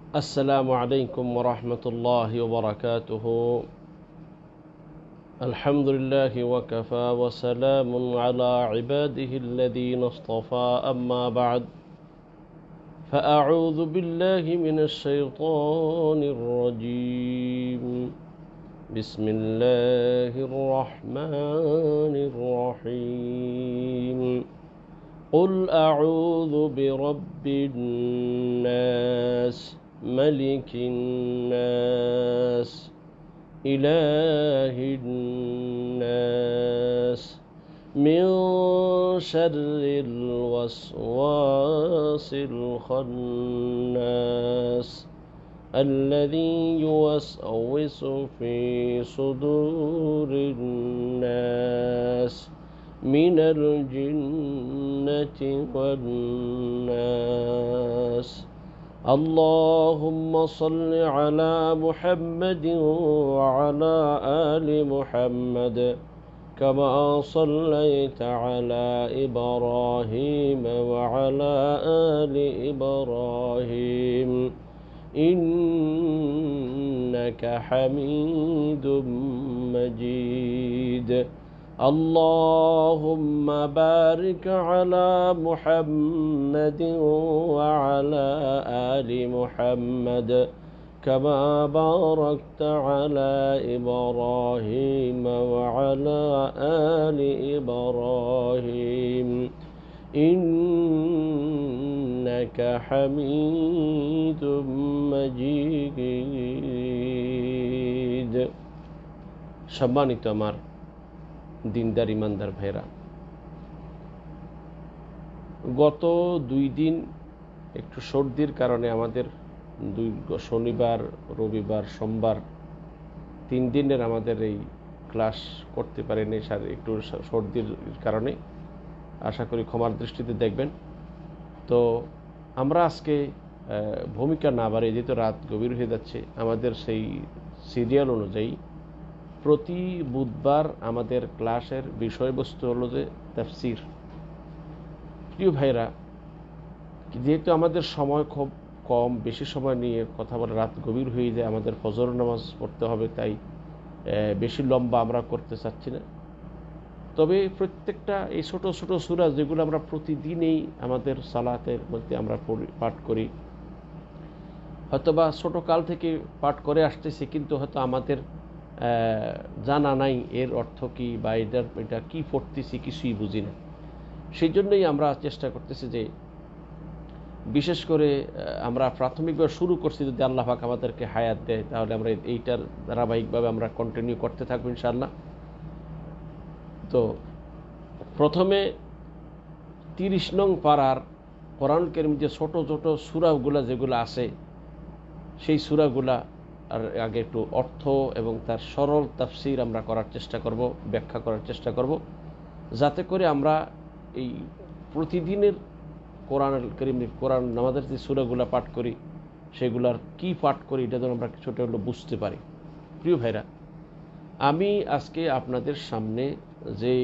السلام عليكم ورحمة الله وبركاته. الحمد لله وكفى وسلام على عباده الذين اصطفى أما بعد فأعوذ بالله من الشيطان الرجيم. بسم الله الرحمن الرحيم. قل أعوذ برب الناس ملك الناس إله الناس من شر الوسواس الخناس الذي يوسوس في صدور الناس من الجنة والناس. اللهم صل على محمد وعلى آل محمد كما صليت على إبراهيم وعلى آل إبراهيم إنك حميد مجيد. اللهم بارك على محمد وعلى آل محمد كما باركت على إبراهيم وعلى آل إبراهيم إنك حميد مجيد. সম্মানিত আমার দিনদার ইমানদার ভাইরা, গত 2 দিন একটু সর্দির কারণে আমাদের শনিবার, রবিবার, সোমবার 3 দিনের আমাদের এই ক্লাস করতে পারেনি একটু সর্দির কারণে। আশা করি ক্ষমার দৃষ্টিতে দেখবেন। তো আমরা আজকে ভূমিকা না বাড়িয়ে, যেহেতু রাত গভীর হয়ে যাচ্ছে, আমাদের সেই সিরিয়াল অনুযায়ী প্রতি বুধবার আমাদের ক্লাসের বিষয়বস্তু হলো যে তাফসীর। প্রিয় ভাইরা, যেহেতু আমাদের সময় খুব কম, বেশি সময় নিয়ে কথা বলে রাত গভীর হয়ে যায়, আমাদের ফজর নামাজ পড়তে হবে, তাই বেশি লম্বা আমরা করতে চাচ্ছি না। তবে প্রত্যেকটা এই ছোট ছোট সূরা যেগুলো আমরা প্রতিদিনই আমাদের সালাতের মধ্যে আমরা পাঠ করি, হয়তোবা ছোটকাল থেকে পাঠ করে আসতেছি, কিন্তু হয়তো আমাদের জানা নাই এর অর্থ কী বা এটা কী পড়তেছি কিছুই বুঝি না। সেই জন্যই আমরা চেষ্টা করতেছি যে বিশেষ করে আমরা প্রাথমিকভাবে শুরু করছি, যদি আল্লাহ পাক আমাদেরকে হায়াত দেয় তাহলে আমরা এইটার ধারাবাহিকভাবে আমরা কন্টিনিউ করতে থাকবো ইনশাআল্লাহ। তো প্রথমে 30 নং পারার কোরআন কারীম যে ছোট ছোট সূরাগুলা যেগুলো আছে, সেই সূরাগুলা আর আগে একটু অর্থ এবং তার সরল তাফসীর আমরা করার চেষ্টা করব, ব্যাখ্যা করার চেষ্টা করব, যাতে করে আমরা এই প্রতিদিনের কোরআন আমাদের যে সূরাগুলা পাঠ করি সেগুলার কি পাঠ করি এটা যেন আমরা ছোটো হলো বুঝতে পারি। প্রিয় ভাইরা, আমি আজকে আপনাদের সামনে যে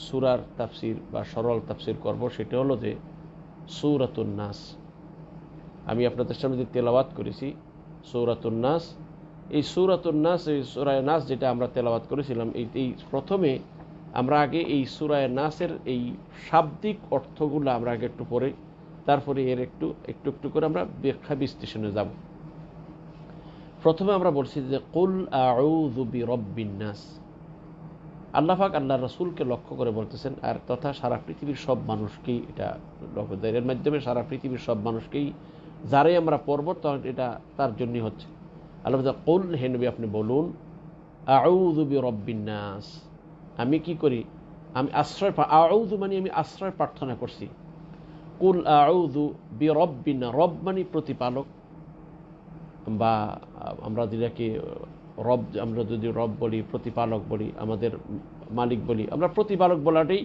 সূরার তাফসীর বা সরল তাফসীর করব সেটা হলো যে সূরাতুন নাস। আমি আপনাদের সামনে যে তেলাওয়াত করেছি সূরাতুন নাস, এই সূরাতুন নাস, এই সূরা নাস যেটা আমরা তেলাওয়াত করেছিলাম, এই প্রথমে আমরা আগে এই সূরা নাসের এই শাব্দিক অর্থগুলো আমরা আগে একটু পড়ে, তারপরে এর একটু একটু করে আমরা ব্যাখ্যা বিশ্লেষণে যাব। প্রথমে আমরা বলছি যে কুল আউযু বিরাব্বিন নাস। আল্লাহ পাক আল্লাহ রাসূলকে লক্ষ্য করে বলতেছেন, আর তথা সারা পৃথিবীর সব মানুষকেই এটা লক্ষ্য দেয়, এর মাধ্যমে সারা পৃথিবীর সব মানুষকেই যারাই আমরা পড়ব তখন এটা তার জন্যই হচ্ছে। আল্লাহ বলতে কুল, হে নবী আপনি বলুন, আউযু বিরাব্বিন নাস, আমি কি করি, আমি আশ্রয়, আউযু মানে আমি আশ্রয় প্রার্থনা করছি। কুল আউযু বিরাব্বিন, রব মানে প্রতিপালক, বা আমরা যেটাকে রব, আমরা যদি রব বলি, প্রতিপালক বলি, আমাদের মালিক বলি, আমরা প্রতিপালক বলাটাই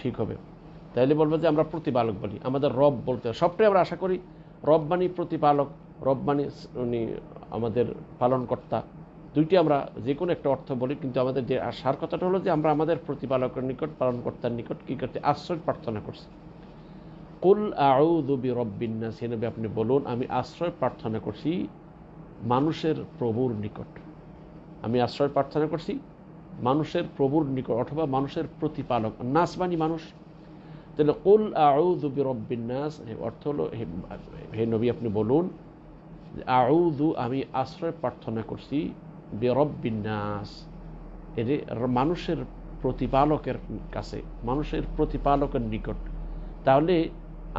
ঠিক হবে। তাইলে বলবো যে আমরা প্রতিপালক বলি, আমাদের রব বলতে হবে। সবটাই আমরা আশা করি রব মানে প্রতিপালক, রব মানে উনি আমাদের পালনকর্তা, দুইটি আমরা যে কোনো একটা অর্থ বলি, কিন্তু আমাদের যে সার কথাটা হলো যে আমরা আমাদের প্রতিপালকের নিকট, পালনকর্তার নিকট কী করতে আশ্রয় প্রার্থনা করছি। কুল আউযু বিরাব্বিন নাস, হে নবী আপনি বলুন আমি আশ্রয় প্রার্থনা করছি মানুষের প্রভুর নিকট। আমি আশ্রয় প্রার্থনা করছি মানুষের প্রভুর নিকট অথবা মানুষের প্রতিপালক। নাস মানে মানুষ। তাহলে কুল আউযু বিরাব্বিন নাস অর্থ হলো হে নবী আপনি বলুন আউযু আমি আশ্রয় প্রার্থনা করছি বিরাব্বিন নাস, এর মানুষের প্রতিপালকের কাছে, মানুষের প্রতিপালকের নিকট। তাহলে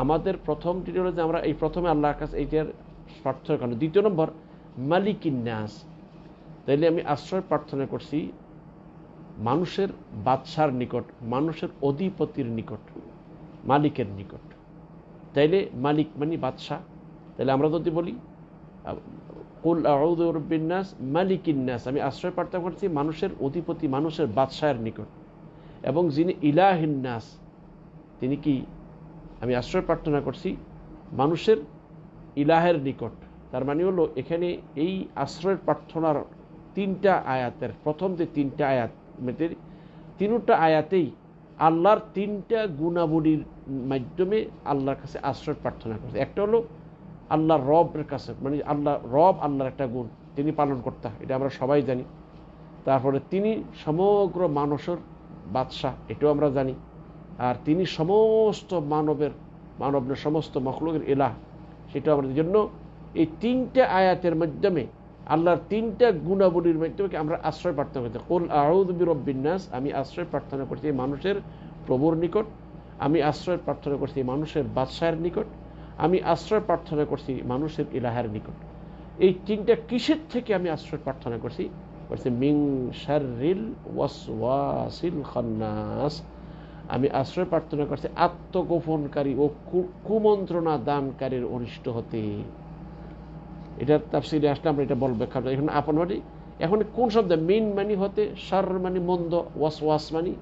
আমাদের প্রথম টিটি হলো যে আমরা এই প্রথমে আল্লাহর কাছে এইটার প্রার্থনা করেন। দ্বিতীয় নম্বর মালিকিন নাস, তাইলে আমি আশ্রয় প্রার্থনা করছি মানুষের বাদশার নিকট, মানুষের অধিপতির নিকট, মালিকের নিকট। তাইলে মালিক মানে বাদশাহ। তাহলে আমরা যদি বলি কুল আউযু বিরাব্বিন নাস মালিকিন নাস, আমি আশ্রয় প্রার্থনা করছি মানুষের অধিপতি, মানুষের বাদশাহের নিকট। এবং যিনি ইলাহিন নাস, তিনি কি, আমি আশ্রয় প্রার্থনা করছি মানুষের ইলাহের নিকট। তার মানে হলো এখানে এই আশ্রয়ের প্রার্থনার তিনটা আয়াতের প্রথম যে তিনটা আয়াত, তিনটা আয়াতেই আল্লাহর তিনটা গুণাবলীর মাধ্যমে আল্লাহর কাছে আশ্রয় প্রার্থনা করছে। একটা হলো আল্লাহর রবের কাছে, মানে আল্লাহ রব আল্লাহর একটা গুণ, তিনি পালন কর্তা, এটা আমরা সবাই জানি। তারপরে তিনি সমগ্র মানুষের বাদশাহ, এটাও আমরা জানি। আর তিনি সমস্ত মানবের সমস্ত মখলুকের ইলাহ, সেটাও আমাদের জন্য। এই তিনটা আয়াতের মাধ্যমে আল্লাহর তিনটা গুণাবলীর মাধ্যমে আমরা আশ্রয় প্রার্থনা করছি। কুল আউযু বিরাব্বিন নাস, আমি আশ্রয় প্রার্থনা করছি মানুষের প্রভুর নিকট, আমি আশ্রয় প্রার্থনা করছি মানুষের বাদশাহের নিকট, আমি আশ্রয় প্রার্থনা করছি মানুষের ইলাহের নিকট। এই তিনটা কিসের থেকে আমি আশ্রয় প্রার্থনা করছি? মিন শাররিল ওয়াসওয়াসিল খান্নাস, আমি আশ্রয় প্রার্থনা করছি আত্মগোপনকারী ও কুমন্ত্রণা দানকারীর অনিষ্ট হতে। এটার তাফসীরে আসলে আমরা এটা বলবো। এখন আপন মানে এখন কোন শব্দ? মিন মানে হতে, শার মানে মন্দ, ওয়াসওয়াস মানে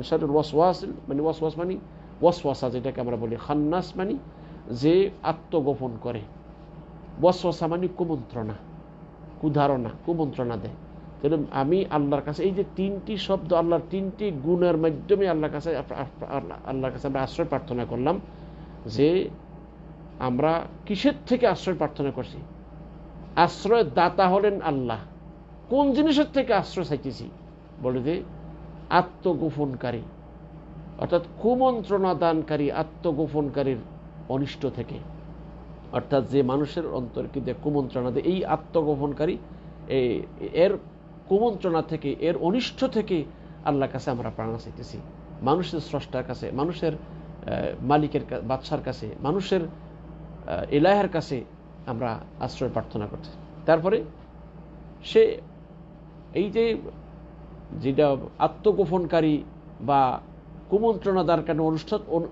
শাররুল ওয়াসওয়াসিল মানে ওয়াসওয়াস মানে ওয়াসওয়াসা যেটাকে আমরা বলি, খান্নাস মানে যে আত্মগোপন করে, ওয়াসওয়াসা মানে কুমন্ত্রণা, কুধারণা, কুমন্ত্রণা দেয়। তাহলে আমি আল্লাহর কাছে এই যে তিনটি শব্দ, আল্লাহর তিনটি গুণের মাধ্যমে আল্লাহর কাছে আমরা আশ্রয় প্রার্থনা করলাম। যে আমরা কিসের থেকে আশ্রয় প্রার্থনা করছি? আশ্রয় দাতা হলেন আল্লাহ। কোন জিনিসের থেকে আশ্রয় চাইতেছি? বলে যে আত্মগোপনকারী, অর্থাৎ কুমন্ত্রণা দানকারী, আত্মগোপনকারীর অনিষ্ট থেকে। অর্থাৎ যে মানুষের অন্তরকে যে কুমন্ত্রণা দেয়, এই আত্মগোপনকারী এর কুমন্ত্রণা থেকে, এর অনিষ্ট থেকে আল্লাহর কাছে আমরা প্রার্থনা চাইতেছি। মানুষের স্রষ্টার কাছে, মানুষের মালিকের বাদশার কাছে, মানুষের ইলাহের কাছে আমরা আশ্রয় প্রার্থনা করছি। তারপরে সে এই যে যেটা আত্মগোপনকারী বা কুমন্ত্রণা দেওয়ার কারণে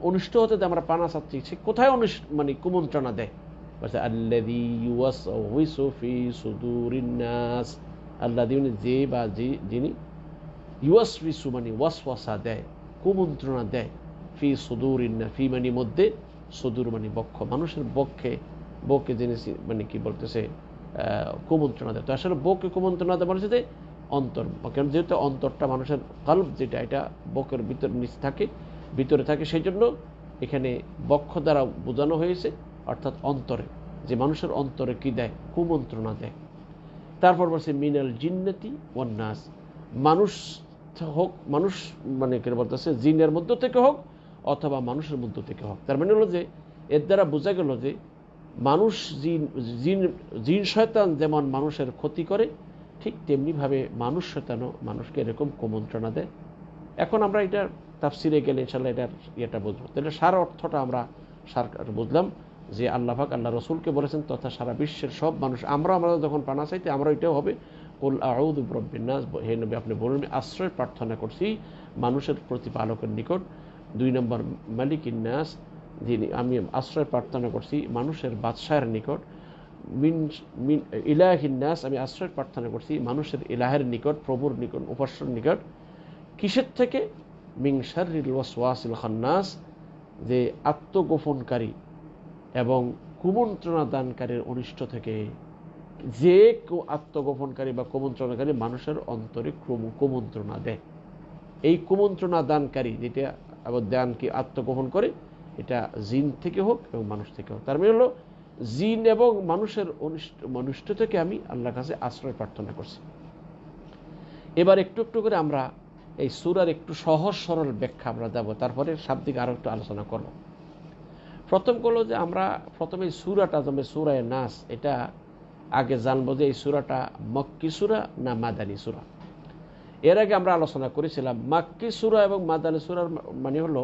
অনিষ্ট হতে আমরা পানা চাচ্ছি, সে কোথায় মানে কুমন্ত্রণা দেয়? আল্লাযী ইউওয়াসউইসু ফি সুদুরিন নাস, আল্লাযী যে বা যিনি ইউওয়াসউইসু মানে ওয়াসওয়াসা দেয়, কুমন্ত্রণা দেয়, ফি সুদুরিন নাস, ফি মানে মধ্যে, সুদূর মানে বক্ষ, মানুষের বকে জিনিস মানে কি বলতেছে কুমন্ত্রণা দেয়। তো আসলে বকে কুমন্ত্রণা দেয় মানুষের অন্তর, কারণ যেহেতু অন্তরটা মানুষের কলব যেটা, এটা বকের নিচে থাকে, ভিতরে থাকে, সেই জন্য এখানে বক্ষ দ্বারা বোঝানো হয়েছে, অর্থাৎ অন্তরে, যে মানুষের অন্তরে কি দেয়? কুমন্ত্রণা দেয়। তারপর বলছে মিনাল জিন্নাতি ওয়ান নাস, মানুষ হোক, মানুষ মানে কে বলতেছে জিনের মধ্য থেকে হোক অথবা মানুষের মধ্য থেকে হোক। তার মানে হলো যে এর দ্বারা বোঝা গেল যে মানুষ জিন শয়তান যেমন মানুষের ক্ষতি করে, ঠিক তেমনিভাবে মানুষ শয়তানও মানুষকে এরকম কুমন্ত্রণা দেয়। এখন আমরা এটা তাফসিরে গেলে ইনশাল্লাহ এটা বুঝবো। তাহলে সার অর্থটা আমরা বুঝলাম যে আল্লাহ পাক আল্লাহ রসুলকে বলেছেন তথা সারা বিশ্বের সব মানুষ, আমরা যখন পানা চাইতে আমরা এটাও হবে কুল আউযু বিরাব্বিন নাস, হে নবী আপনি বলুন আশ্রয় প্রার্থনা করছি মানুষের প্রতিপালকের নিকট। 2 নম্বর মালিকিন নাস, যিনি আমি আশ্রয় প্রার্থনা করছি মানুষের বাদশাহের নিকট। মিন ইলাহিন নাস, আমি আশ্রয় প্রার্থনা করছি মানুষের ইলাহের নিকট, প্রভুর নিকট, উপাস্যর নিকট। কিসের থেকে? মিন শাররিল ওয়াসওয়াসিল খান্নাস, যে আত্মগোপনকারী এবং কুমন্ত্রণা দানকারীর অনিষ্ট থেকে। যে আত্মগোপনকারী বা কুমন্ত্রণাকারী মানুষের অন্তরে কুমন্ত্রণা দেয়, এই কুমন্ত্রণা দানকারী যেটা আবার দানকে আত্মগোপন করে, এটা জিন থেকে হোক এবং মানুষ থেকে হোক। তার মানে হলো জিন এবং মানুষের অনিষ্ট থেকে আমি আল্লাহর কাছে আশ্রয় প্রার্থনা করছি। এবার একটু একটু করে আমরা এই সূরার একটু সহজ সরল ব্যাখ্যা আমরা দেব, তারপরে শাব্দিক আরও একটু আলোচনা করব। প্রথম হলো যে আমরা প্রথমে এই সূরাটা যেমন সূরা নাস, এটা আগে জানবো যে এই সূরাটা মক্কি সূরা না মাদানী সূরা। এর আগে আমরা আলোচনা করেছিলাম মক্কি সূরা এবং মাদানী সূরার মানে হলো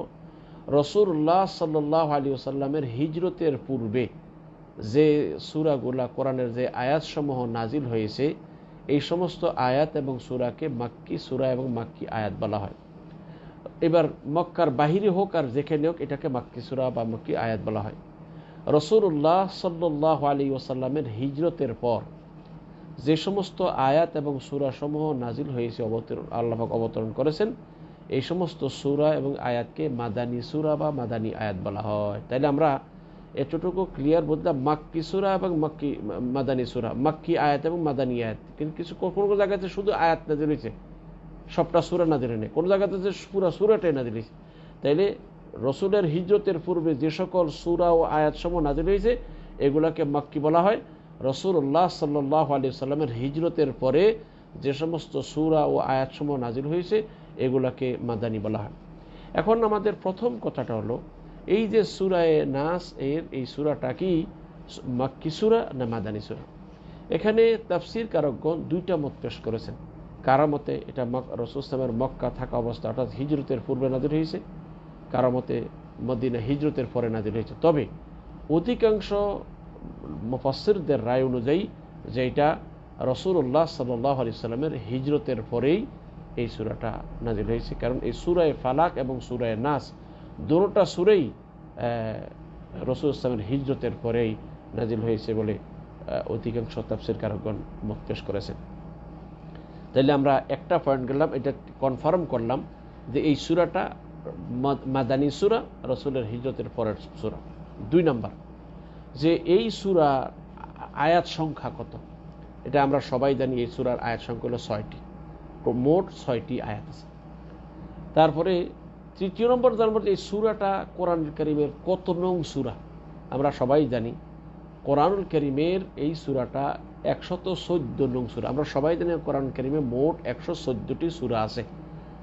রাসূলুল্লাহ সাল্লাল্লাহু আলাইহি ওয়াসাল্লামের হিজরতের পূর্বে যে সূরাগুলা কোরআনের যে আয়াতসমূহ নাজিল হয়েছে, এই সমস্ত আয়াত এবং সূরাকে মক্কি সূরা এবং মক্কি আয়াত বলা হয়। এবার মক্কার বাহিরে হোক আর যেখানে হোক এটাকে মক্কি সূরা বা মক্কি আয়াত বলা হয়। রাসূলুল্লাহ সাল্লাল্লাহু আলাইহি ওয়াসাল্লামের হিজরতের পর যে সমস্ত আয়াত এবং সূরাসমূহ নাজিল হয়েছে, আল্লাহ পাক অবতরণ করেছেন, এই সমস্ত সূরা এবং আয়াতকে মাদানী সূরা বা মাদানী আয়াত বলা হয়। তাইলে আমরা এতটুকু ক্লিয়ার বললাম মক্কি সূরা এবং মাদানী সূরা, মক্কি আয়াত এবং মাদানী আয়াত। কিন্তু কিছু কোনো জায়গাতে শুধু আয়াত নাজিল হয়েছে, সবটা সূরা নাজিল হয়নি, কোনো জায়গাতে যে পুরো সূরাটাই নাজিল হয়েছে। তাইলে রাসূলের হিজরতের পূর্বে যে সকল সূরা ও আয়াতসমূহ নাজিল হয়েছে এগুলাকে মক্কি বলা হয়। রাসূলুল্লাহ সাল্লাল্লাহু আলাইহি ওয়াসাল্লামের হিজরতের পরে যে সমস্ত সূরা ও আয়াতসমূহ নাজিল হয়েছে এগুলাকে মাদানী বলা হয়। এখন আমাদের প্রথম কথাটা হলো এই যে সূরায়ে নাস এই সূরাটা কি মক্কি সূরা না মাদানী সূরা? এখানে তাফসীর কারকগণ দুইটা মত পেশ করেছেন। কারো মতে এটা রাসূল সাল্লাল্লাহু মক্কা থাকা অবস্থা অর্থাৎ হিজরতের পূর্বে নাজিল হয়েছে, কারো মতে মদিনা হিজরতের পরে নাজিল হয়েছে। তবে অধিকাংশ মুফাসসিরদের রায় অনুযায়ী যে এটা রাসূলুল্লাহ সাল্লাল্লাহু আলাইহি ওয়াসাল্লামের হিজরতের পরেই এই সূরাটা নাজিল হয়েছে। কারণ এই সূরায়ে ফালাক এবং সূরায়ে নাস দুটোটা সূরাই রাসূল সাল্লাল্লাহু হিজরতের পরেই নাজিল হয়েছে বলে অধিকাংশ তাফসীরকারগণ মত পেশ করেছেন। তাইলে আমরা একটা পয়েন্ট গেলাম, এটা কনফার্ম করলাম যে এই সূরাটা মাদানী সূরা, রাসূলের হিজরতের পরের সূরা। 2 নাম্বার, যে এই সূরা আয়াত সংখ্যা কত? এটা আমরা সবাই জানি এই সূরার আয়াত সংখ্যা হলো 6টি, মোট 6টি আয়াত আছে। তারপরে তৃতীয় নম্বর জানবো যে এই সূরাটা কোরআনুল কারীমের কত নং সূরা? আমরা সবাই জানি কোরআনুল কারীমের এই সূরাটা 114 নং সূরা। আমরা সবাই জানি কোরআনুল কারীমে মোট 114টি সূরা আছে,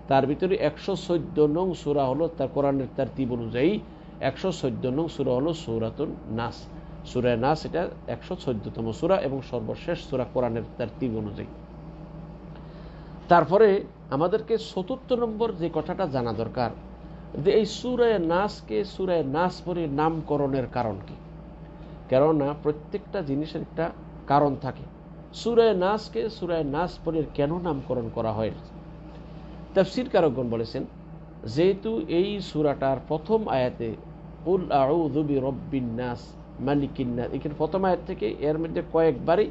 তার ভিতরে 114 নং সূরা হলো তার কোরআনের তারতিব অনুযায়ী 114 নং সূরা হলো সূরাতুন নাস। সূরা নাস এটা 114তম সূরা এবং সর্বশেষ সূরা কোরআনের তারতিব অনুযায়ী। তারপরে আমাদেরকে 4র্থ নম্বর যে কথাটা জানা দরকার যে এই সূরা নাসকে সূরা নাস বলে নামকরণের কারণ কি? কেননা প্রত্যেকটা জিনিসের একটা কারণ থাকে। সূরা নাসকে সূরা নাস বলে কেন নামকরণ করা হয়? তাফসীরকারগণ বলেছেন যেহেতু এই সূরাটার প্রথম আয়াতে কুল আউযু বিরাব্বিন নাস মালিকিন নাস, এখানে প্রথম আয়াত থেকে এর মধ্যে কয়েকবারই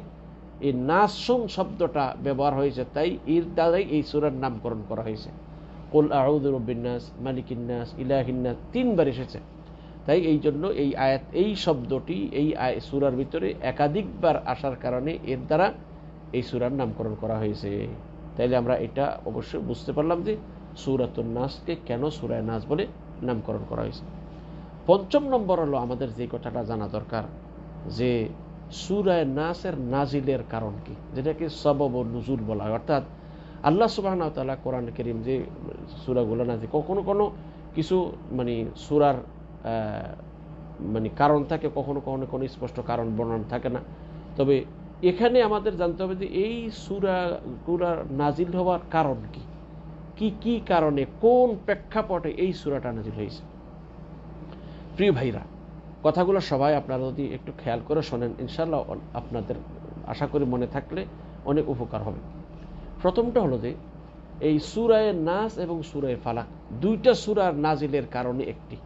এই নাসুন শব্দটা ব্যবহার হয়েছে, তাই এর দ্বারাই এই সূরার নামকরণ করা হয়েছে। কুল আউযু বিরাব্বিন নাস মালিকিন নাস ইলাহিন নাস 3 বার এসেছে। তাই এই জন্য এই আয়াত এই শব্দটি এই সূরার ভিতরে একাধিকবার আসার কারণে এর দ্বারা এই সূরার নামকরণ করা হয়েছে। তাইলে আমরা এটা অবশ্যই বুঝতে পারলাম যে সূরাতুন নাসকে কেন সূরা নাস বলে নামকরণ করা হয়েছে। 5ম নম্বর হলো আমাদের যে কথাটা জানা দরকার যে সূরা নাসের নাজিলের কারণ কি, যেটাকে সবব ও নুজুল বলা হয়। অর্থাৎ আল্লাহ সুবহানাহু ওয়া তাআলা কোরআন কারীম যে সূরাগুলো নাজিল, কখনো কোনো কিছু মানে সূরার মানে কারণ থাকে, কখনো কখনো কোনো স্পষ্ট কারণ বর্ণনা থাকে না। তবে এখানে আমাদের জানতে হবে যে এই সূরাগুলোর নাজিল হওয়ার কারণ কি, কি কি কারণে, কোন প্রেক্ষাপটে এই সূরাটা নাজিল হয়েছে। প্রিয় ভাইরা, কথাগুলো সবাই আপনারা যদি একটু খেয়াল করে শোনেন ইনশাআল্লাহ আপনাদের আশা করি মনে থাকলে অনেক উপকার হবে। প্রথমটা হলো যে এই সূরায়ে নাস এবং সূরায়ে ফালাক দুইটা সূরার নাজিলের কারণে একটি,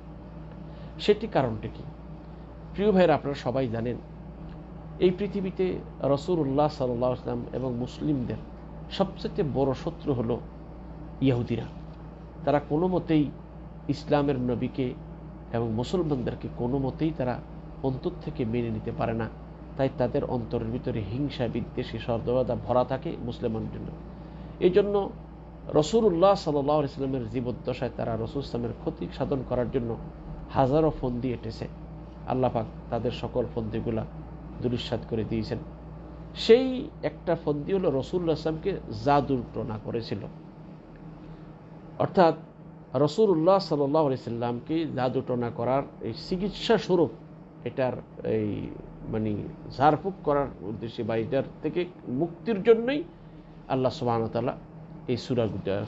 সেটি কারণটি কি? প্রিয় ভাইরা, আপনারা সবাই জানেন এই পৃথিবীতে রাসূলুল্লাহ সাল্লাল্লাহু আলাইহি ওয়াসাল্লাম এবং মুসলিমদের সবচেয়ে বড় শত্রু হলো ইহুদিরা। তারা কোনো মতেই ইসলামের নবীকে এবং মুসলমানদেরকে কোনো মতেই তারা অন্তর থেকে মেনে নিতে পারে না। তাই তাদের অন্তরের ভিতরে হিংসা বিদ্বেষী সর্বদা ভরা থাকে মুসলমানদের জন্য। এই জন্য রাসূলুল্লাহ সাল্লাল্লাহু আলাইহি ওয়াসাল্লামের জীবদ্দশায় তারা রাসূল সাল্লাল্লাহু আলাইহি ওয়াসাল্লামের ক্ষতি সাধন করার জন্য হাজারো ফন্দি এঁটেছে। আল্লাহ পাক তাদের সকল ফন্দিগুলা দুলিশ্বাত করে দিয়েছেন। সেই একটা ফন্দি হলো রাসূলুল্লাহ সাল্লাল্লাহু আলাইহি ওয়াসাল্লামকে জাদুর টোনা করেছিল, অর্থাৎ রাসূলুল্লাহ সাল্লাল্লাহু আলাইহি সাল্লামকে জাদু টোনা করার এই চিকিৎসা স্বরূপ এটার এই মানে ঝাড়ফুঁক করার উদ্দেশ্যে বা এটার থেকে মুক্তির জন্যই আল্লাহ সুবহানাহু ওয়া তাআলা এই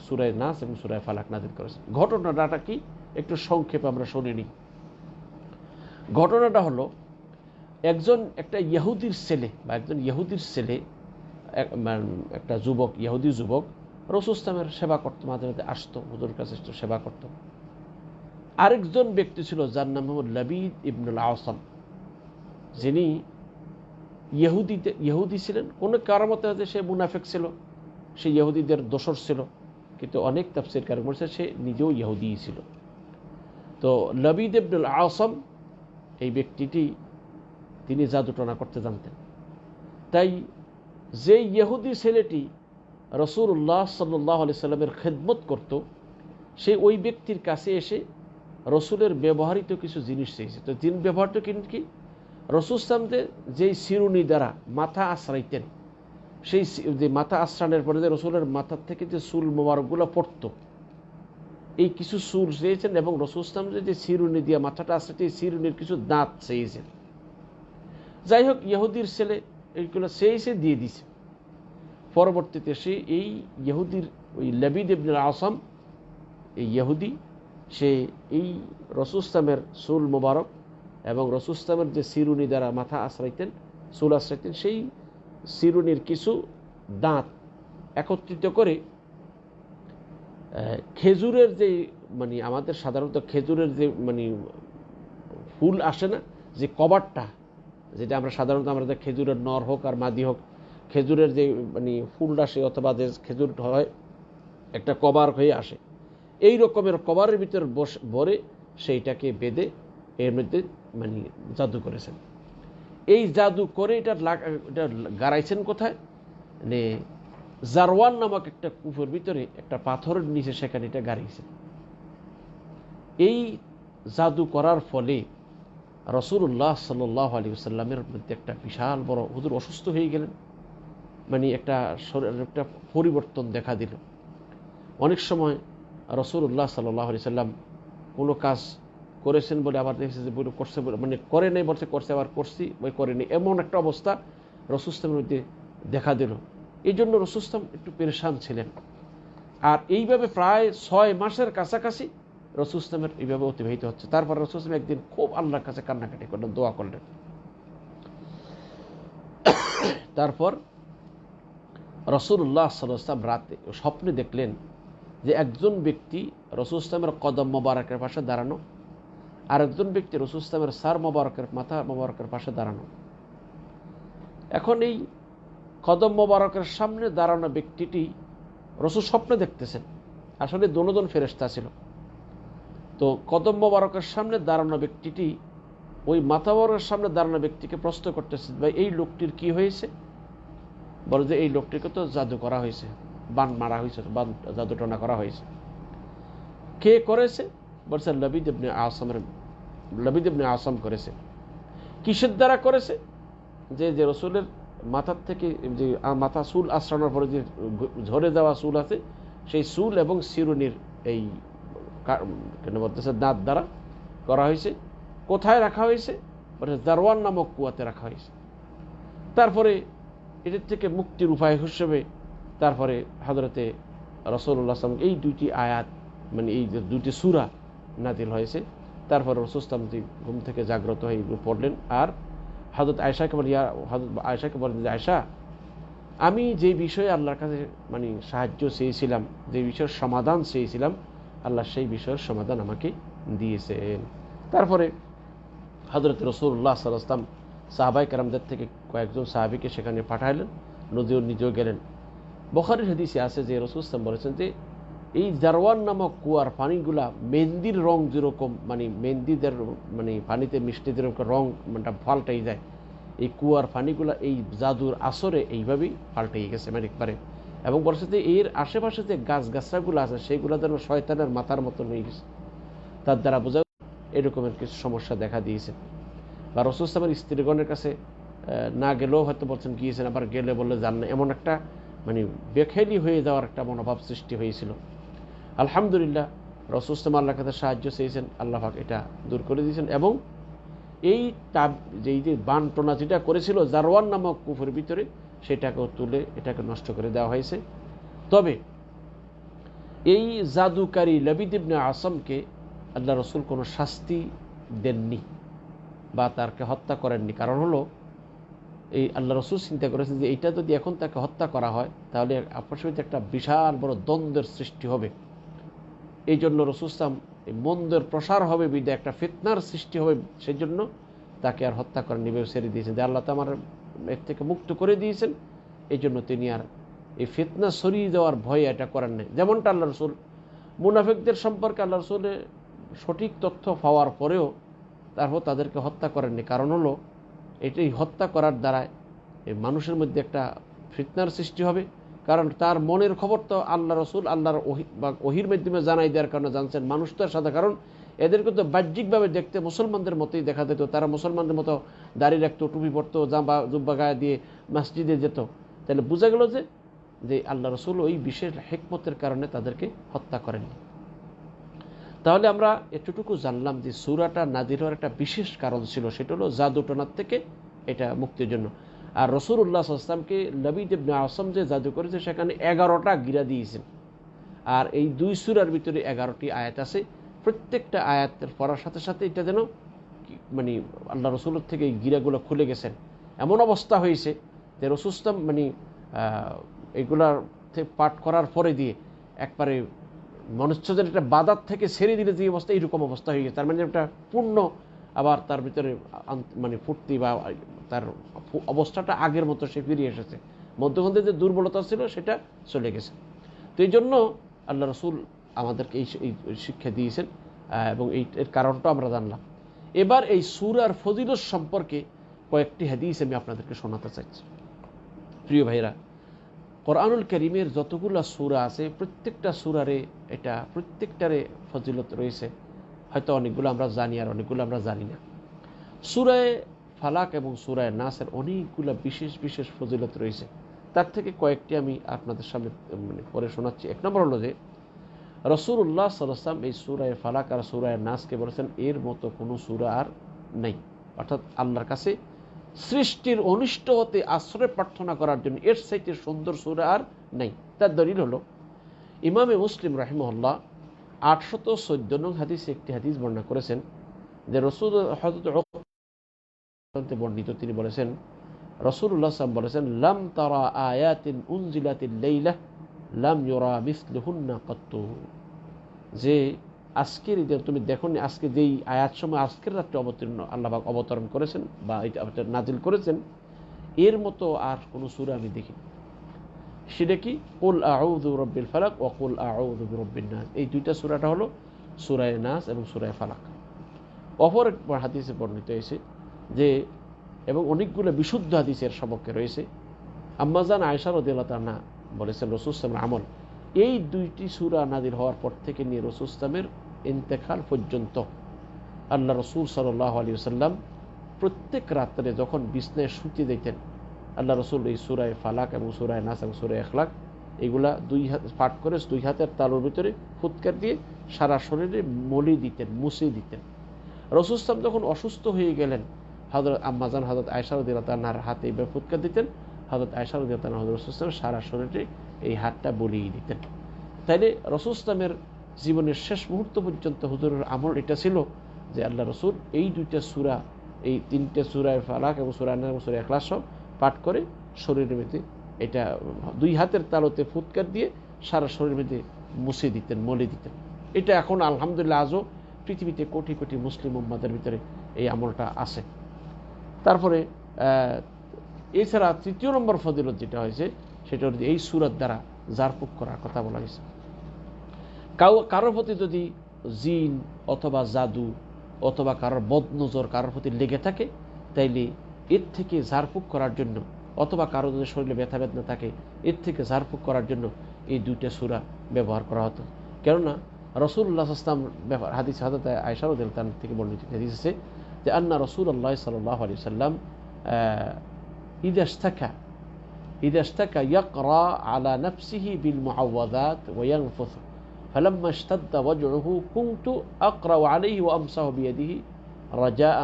সূরা নাস এবং সূরা ফালাক নাযিল করেছেন। ঘটনাটা কি একটু সংক্ষেপে আমরা শুনে নিই। ঘটনাটা হলো একটা ইহুদির ছেলে বা একজন ইহুদির ছেলে, একটা যুবক, ইহুদি যুবক রাসূল ইসলামের সেবা করতো, মাঝে মাঝে আসতো, হুজুরের কাছে আসতো, সেবা করতো। আরেকজন ব্যক্তি ছিল যার নাম হল লাবিদ ইবনুল আওসাম, যিনি ইহুদি ছিলেন। কোনো কারো মতে হচ্ছে সে মুনাফিক ছিল, সে ইহুদিদের দোসর ছিল, কিন্তু অনেক তাফসীরকার বলেছে সে নিজেও ইহুদিই ছিল। তো লাবিদ ইবনুল আওসাম এই ব্যক্তিটি তিনি জাদুটনা করতে জানতেন। তাই যে ইহুদি ছেলেটি রাসূলুল্লাহ সাল্লাল্লাহু আলাইহি সাল্লামের খেদমত করত, সে ওই ব্যক্তির কাছে এসে রসুলের ব্যবহৃত কিছু জিনিস চেয়েছে। তো জিন ব্যবহারটা কি? রাসূল সাল্লাল্লাহু যেই শিরুনি দ্বারা মাথা আশ্রাইতেন, সেই যে মাথা আশ্রানের পরে যে রসুলের মাথার থেকে যে চুল মোবারকগুলো পড়তো, এই কিছু চুল চেয়েছেন এবং রাসূল সাল্লাল্লাহু যে শিরুনি দিয়ে মাথাটা আশ্রাইতে এই শিরুনির কিছু দাঁত চেয়েছেন। যাই হোক, ইহুদির ছেলে এইগুলো সে দিয়ে দিছে। পরবর্তীতে সে এই ইহুদির ওই লাবিদ ইবনুল আওসাম, এই ইহুদি, সে এই রাসূল ইসলামের চুল মোবারক এবং রাসূল ইসলামের যে শিরুনি দ্বারা মাথা আশ্রাইতেন, চুল আশ্রাইতেন, সেই শিরুনির কিছু দাঁত একত্রিত করে খেজুরের যে মানে আমাদের সাধারণত খেজুরের যে মানে ফুল আসে না, যে কভারটা, যেটা আমরা সাধারণত আমাদের খেজুরের নর হোক আর মাদি হোক, খেজুরের যে মানে ফুল আসে অথবা যে খেজুর হয় একটা কভার হয়ে আসে, এই রকমের কভারের ভিতর ভরে সেইটাকে বেঁধে এর মধ্যে মানে জাদু করেছেন। এই জাদু করে এটা গাড়াইছেন কোথায়? মানে জারওয়ান নামক একটা কূপের ভিতরে একটা পাথরের নিচে সেখানে এটা গাড়িয়েছেন। এই জাদু করার ফলে রাসূলুল্লাহ সাল্লাল্লাহু আলাইহি ওয়াসাল্লামের মধ্যে একটা বিশাল বড়, হুজুর অসুস্থ হয়ে গেলেন, মানে একটা শরীরের একটা পরিবর্তন দেখা দিল। অনেক সময় রাসূলুল্লাহ সাল্লাল্লাহু আলাইহি ওয়াসাল্লাম কোনো কাজ করেছেন বলে আবার দেখেছে যে বলে করছে, মানে করে নাই বলছে করছে, আবার করছি ওই করেনি, এমন একটা অবস্থা রাসূল সাল্লাল্লাহু আলাইহি ওয়াসাল্লামের মধ্যে দেখা দিল। এই জন্য রাসূল সাল্লাল্লাহু আলাইহি ওয়াসাল্লাম একটু পেরেশান ছিলেন। আর এইভাবে প্রায় 6 মাসের কাছাকাছি রাসূল সাল্লাল্লাহু আলাইহি ওয়াসাল্লামের এইভাবে অতিবাহিত হচ্ছে। তারপর রাসূল সাল্লাল্লাহু আলাইহি ওয়াসাল্লাম একদিন খুব আল্লাহর কাছে কান্নাকাটি করলেন, দোয়া করলেন। তারপর রাসূলুল্লাহ সাল্লাল্লাহু আলাইহি ওয়াসাল্লাম রাতে স্বপ্নে দেখলেন যে একজন ব্যক্তি রাসূল সাল্লাল্লাহু আলাইহি ওয়াসাল্লামের কদম মোবারকের পাশে দাঁড়ানো, আর একজন ব্যক্তি রাসূল সাল্লাল্লাহু আলাইহি ওয়াসাল্লামের সার মোবারকের, মাথা মোবারকের পাশে দাঁড়ানো। এখন এই কদম মোবারকের সামনে দাঁড়ানো ব্যক্তিটি রাসূল স্বপ্নে দেখতেছেন, আসলে দোনোজন ফেরেশতা ছিল। তো কদম মোবারকের সামনে দাঁড়ানো ব্যক্তিটি ওই মাথা মোবারকের সামনে দাঁড়ানো ব্যক্তিকে প্রশ্ন করতেছে, ভাই এই লোকটির কি হয়েছে? বলে যে এই লোকটিকে তো জাদু করা হয়েছে, বান মারা হয়েছে, বান জাদু টনা করা হয়েছে। কে করেছে? বলছে লাবিদ ইবনে আসাম করেছে। কিসের দ্বারা করেছে? যে রসুলের মাথার থেকে যে মাথা চুল আশ্রানোর পরে যে ঝরে যাওয়া চুল আছে, সেই চুল এবং শিরুনির এই কেন বলতেছে দাঁত দ্বারা করা হয়েছে। কোথায় রাখা হয়েছে? বলছে জারওয়ান নামক কুয়াতে রাখা হয়েছে। তারপরে এদের থেকে মুক্তির উপায় হিসেবে তারপরে হযরতে রাসূলুল্লাহ সাল্লাল্লাহু আলাইহি ওয়াসাল্লাম এই দুইটি আয়াত, মানে এই যে দুইটি সূরা নাযিল হয়েছে। তারপরে রাসূল সাল্লাল্লাহু আলাইহি ওয়াসাল্লাম ঘুম থেকে জাগ্রত হয়ে পড়লেন। আর হযরত আয়েশাকে বলেন, যে আয়েশা, আমি যে বিষয়ে আল্লাহর কাছে মানে সাহায্য চেয়েছিলাম, যে বিষয়ের সমাধান চেয়েছিলাম, আল্লাহ সেই বিষয়ের সমাধান আমাকে দিয়েছেন। তারপরে হযরত রাসূলুল্লাহ সাল্লাল্লাহু আলাইহি ওয়াসাল্লাম সাহাবায়ে কেরামদের থেকে কয়েকজন সাহাবীকে সেখানে পাঠাইলেন, নিজেও গেলেন। বুখারীর হাদিসে আছে যে রাসূল সাল্লাল্লাহু আলাইহি ওয়াসাল্লাম বলেছেন যে এই জারওয়ান নামক কুয়ার পানিগুলা মেহেন্দির রং যেরকম, মানে মেহেন্দিদের মানে পানিতে মিষ্টি যেরকম রং মানে পাল্টাই যায়, এই কুয়ার পানিগুলা এই জাদুর আসরে এইভাবেই পাল্টাই গেছে মানে একবারে। এবং বলছে যে এর আশেপাশে যে গাছগাছরাগুলো আছে সেগুলো যেন শয়তানের মাথার মতন হয়ে গেছে। তার দ্বারা বোঝা এরকমের কিছু সমস্যা দেখা দিয়েছে। বা রাসূল সাল্লাল্লাহু আলাইহি ওয়াসাল্লামের স্ত্রীগণের কাছে না গেলেও হয়তো বলছেন গিয়েছেন, আবার গেলে বললে যান না, এমন একটা মানে বেখেলি হয়ে যাওয়ার একটা মনোভাব সৃষ্টি হয়েছিল। আলহামদুলিল্লাহ রাসূল সাল্লাল্লাহু আলাইহি ওয়াসাল্লাম আল্লাহর কাছে সাহায্য চেয়েছেন, আল্লাহ পাক এটা দূর করে দিয়েছেন। এবং এই যে বানটনা যেটা করেছিল জারওয়ান নামক কুফরের ভিতরে, সেটাকেও তুলে এটাকে নষ্ট করে দেওয়া হয়েছে। তবে এই জাদুকারী লবিদ ইবনে আসমকে আল্লাহ রসুল কোনো শাস্তি দেননি বা তাকে হত্যা করেননি। কারণ হলো এই আল্লাহ রসুল চিন্তা করেছেন যে এইটা যদি এখন তাকে হত্যা করা হয় তাহলে আপনার মধ্যে একটা বিশাল বড় দ্বন্দ্বের সৃষ্টি হবে। এই জন্য রসুল ইসলাম এই মন্দের প্রসার হবে, বিদায় একটা ফিতনার সৃষ্টি হবে, সেই জন্য তাকে আর হত্যা করেন নিবে, ছেড়ে দিয়েছেন যে আল্লাহ তো আমার এর থেকে মুক্ত করে দিয়েছেন, এই জন্য তিনি আর এই ফিতনা সরিয়ে দেওয়ার ভয়ে এটা করেন নাই। যেমনটা আল্লাহ রসুল মুনাফিকদের সম্পর্কে আল্লাহ রসুলের সঠিক তথ্য পাওয়ার পরেও তারপর তাদেরকে হত্যা করেননি। কারণ হলো এটাই হত্যা করার দ্বারা এই মানুষের মধ্যে একটা ফিতনার সৃষ্টি হবে। কারণ তার মনের খবর তো আল্লাহ রসুল আল্লাহর ওহির মাধ্যমে জানাই দেওয়ার কারণে জানছেন। মানুষ তো সাদা, কারণ এদেরকে তো বাহ্যিকভাবে দেখতে মুসলমানদের মতোই দেখা যেত, তারা মুসলমানদের মতো দাড়ি রাখতো, টুপি পরতো, জামা জুব্বা গায়ে দিয়ে মসজিদে যেত। তাহলে বোঝা গেল যে আল্লাহ রসুল ওই বিশেষ হিকমতের কারণে তাদেরকে হত্যা করেননি। তাহলে আমরা এতটুকু জানলাম যে সূরাটা নাযিল হওয়ার একটা বিশেষ কারণ ছিল, সেটা হলো জাদুটনার থেকে এটা মুক্তির জন্য। আর রাসূলুল্লাহ সাল্লাল্লাহু আলাইহি ওয়াসাল্লামকে লবিদ ইবনে আসম যে জাদু করেছে সেখানে 11টা গিরা দিয়েছেন। আর এই 2 সূরার ভিতরে 11টি আয়াত আছে। প্রত্যেকটা আয়াতের পড়ার সাথে সাথে এটা যেন মানে আল্লাহ রসুলের থেকে এই গিরাগুলো খুলে গেছেন। এমন অবস্থা হয়েছে যে রাসূল মানে এগুলার পাঠ করার পরে দিয়ে একবারে মনুষ্যদের একটা বাদাত থেকে ছেড়ে দিলে যে অবস্থা, এইরকম অবস্থা হয়ে গেছে। তার মানে একটা পূর্ণ, আবার তার ভিতরে মানে ফুর্তি বা তার অবস্থাটা আগের মতো সে ফিরে এসেছে। মধ্যখানে যে দুর্বলতা ছিল সেটা চলে গেছে। তো এই জন্য আল্লাহ রসুল আমাদেরকে এই শিক্ষা দিয়েছেন এবং এর কারণটা আমরা জানলাম। এবার এই সূরার ফজিলত সম্পর্কে কয়েকটি হাদিস আমি আপনাদেরকে শোনাতে চাইছি। প্রিয় ভাইরা, কোরআনুল কারীমের যতগুলো সূরা আছে প্রত্যেকটা সূরারে এটা প্রত্যেকটারে ফজিলত রয়েছে। হয়তো অনেকগুলো আমরা জানি আর অনেকগুলো আমরা জানি না। সূরা ফালাক এবং সূরা নাসের অনেকগুলো বিশেষ বিশেষ ফজিলত রয়েছে। তার থেকে কয়েকটি আমি আপনাদের সামনে পড়ে শোনাচ্ছি। এক নম্বর হলো যে রাসূলুল্লাহ সাল্লাল্লাহু আলাইহি ওয়াসাল্লাম এই সূরা ফালাক আর সূরা নাসকে বলেছেন এর মতো কোনো সূরা আর নেই। অর্থাৎ আল্লাহর কাছে সৃষ্টির অনিষ্ট হতে আশ্রয় প্রার্থনা করার জন্য এর চাইতে সুন্দর সূরা আর নেই। তার দলিল হলো ইমামে মুসলিম রাহিমাহুল্লাহ 814 নং হাদিসে একটি হাদিস বর্ণনা করেছেন যে রাসূল হযরত উকবা বর্ণিত, তিনি বলেছেন রাসূলুল্লাহ সাল্লাল্লাহু আলাইহি ওয়াসাল্লাম বলেছেন লাম তারা আয়াতিন উনজিলাতিল লাইলা লাম ইউরা মিসলুহুন্না কাত্তু, যে আজকের ঈদের তুমি দেখোনি, আজকে যেই আয়াত সময় আজকের রাত্রে অবতীর্ণ আল্লাহ পাক অবতরণ করেছেন বা এটা নাজিল করেছেন এর মতো আর কোনো সূরা আমি দেখিনি। সেটা কি? কুল আউযু বিরাব্বিল ফালাক ওয়া কুল আউযু বিরাব্বিন নাস। এই দুইটা সূরাটা হলো সূরা নাস এবং সূরা ফালাক। অপর এক হাদিসে বর্ণিত হয়েছে যে, এবং অনেকগুলো বিশুদ্ধ হাদিসের সপক্ষে রয়েছে, আম্মা জান আয়েশা রাদিয়াল্লাহু তাআলা বলেছেন রাসূল সাল্লাল্লাহু আলাইহি ওয়াসাল্লামের আমল এই দুইটি সূরা নাযিল হওয়ার পর থেকে নিয়ে রাসূল সাল্লাল্লাহু আলাইহি ওয়াসাল্লামের ইন্তেকাল পর্যন্ত আল্লাহ রাসূল সাল্লাল্লাহু আলাইহি ওয়াসাল্লাম প্রত্যেক রাত্রে যখন বিছানায় শুতে যেতেন আল্লাহ রাসূল এই সূরা ফালাক এবং সূরা নাস এবং সূরা ইখলাস এগুলা দুই হাত পাঠ করে দুই হাতের তালুর ভিতরে ফুৎকার দিয়ে সারা শরীরে মলি দিতেন, মুছে দিতেন। রাসূল সাল্লাল্লাহু আলাইহি ওয়াসাল্লাম যখন অসুস্থ হয়ে গেলেন হযরত আম্মা জান হযরত আয়েশা রাদিয়াল্লাহু তাআলার হাতে এইভাবে ফুৎকার দিতেন, হযরত আয়েশা রাদিয়াল্লাহু তাআলা রাসূল সাল্লাল্লাহু আলাইহি ওয়াসাল্লাম সারা শরীরে এই হাতটা বলিয়ে দিতেন। তাইলে রাসূল সাল্লামের জীবনের শেষ মুহূর্ত পর্যন্ত হুজুরের আমল এটা ছিল যে আল্লাহ রাসূল এই দুইটা সূরা, এই তিনটে সূরা ফালাক এবং সূরা নাস এবং সূরা ইখলাস পাঠ করে শরীরের মধ্যে এটা দুই হাতের তালুতে ফুৎকার দিয়ে সারা শরীরের মধ্যে মুছে দিতেন, মলে দিতেন। এটা এখন আলহামদুলিল্লাহ আজও পৃথিবীতে কোটি কোটি মুসলিম উম্মাদের ভিতরে এই আমলটা আছে। তারপরে এছাড়া তৃতীয় নম্বর ফজিলত যেটা হয়েছে সেটা হচ্ছে এই সূরার দ্বারা জারফুক করার কথা বলা হয়েছে। কারোর প্রতি যদি জিন অথবা জাদু অথবা কারোর বদনজর কারোর প্রতি লেগে থাকে তাইলে এর থেকে ঝাড়ফুঁক করার জন্য, অথবা কারো যদি শরীরে ব্যথা বেদনা থাকে এর থেকে ঝাড়ফুঁক করার জন্য এই দুইটা সূরা ব্যবহার করা হতো। কেননা রাসূলুল্লাহ সাল্লাল্লাহু আলাইহি ওয়াসাল্লাম ব্যাপার হাদিস হযরত আয়েশা রাদিয়াল্লাহু তাআলা থেকে বর্ণিত হাদিস আছে যে আন্না রাসূলুল্লাহ সাল্লাল্লাহু আলাইহি ওয়াসাল্লাম إذا اشتكى يقرأ على نفسه بالمعوذات وينفث فلما اشتد وجعه كنت أقرأ عليه وأمسح بيده رجاء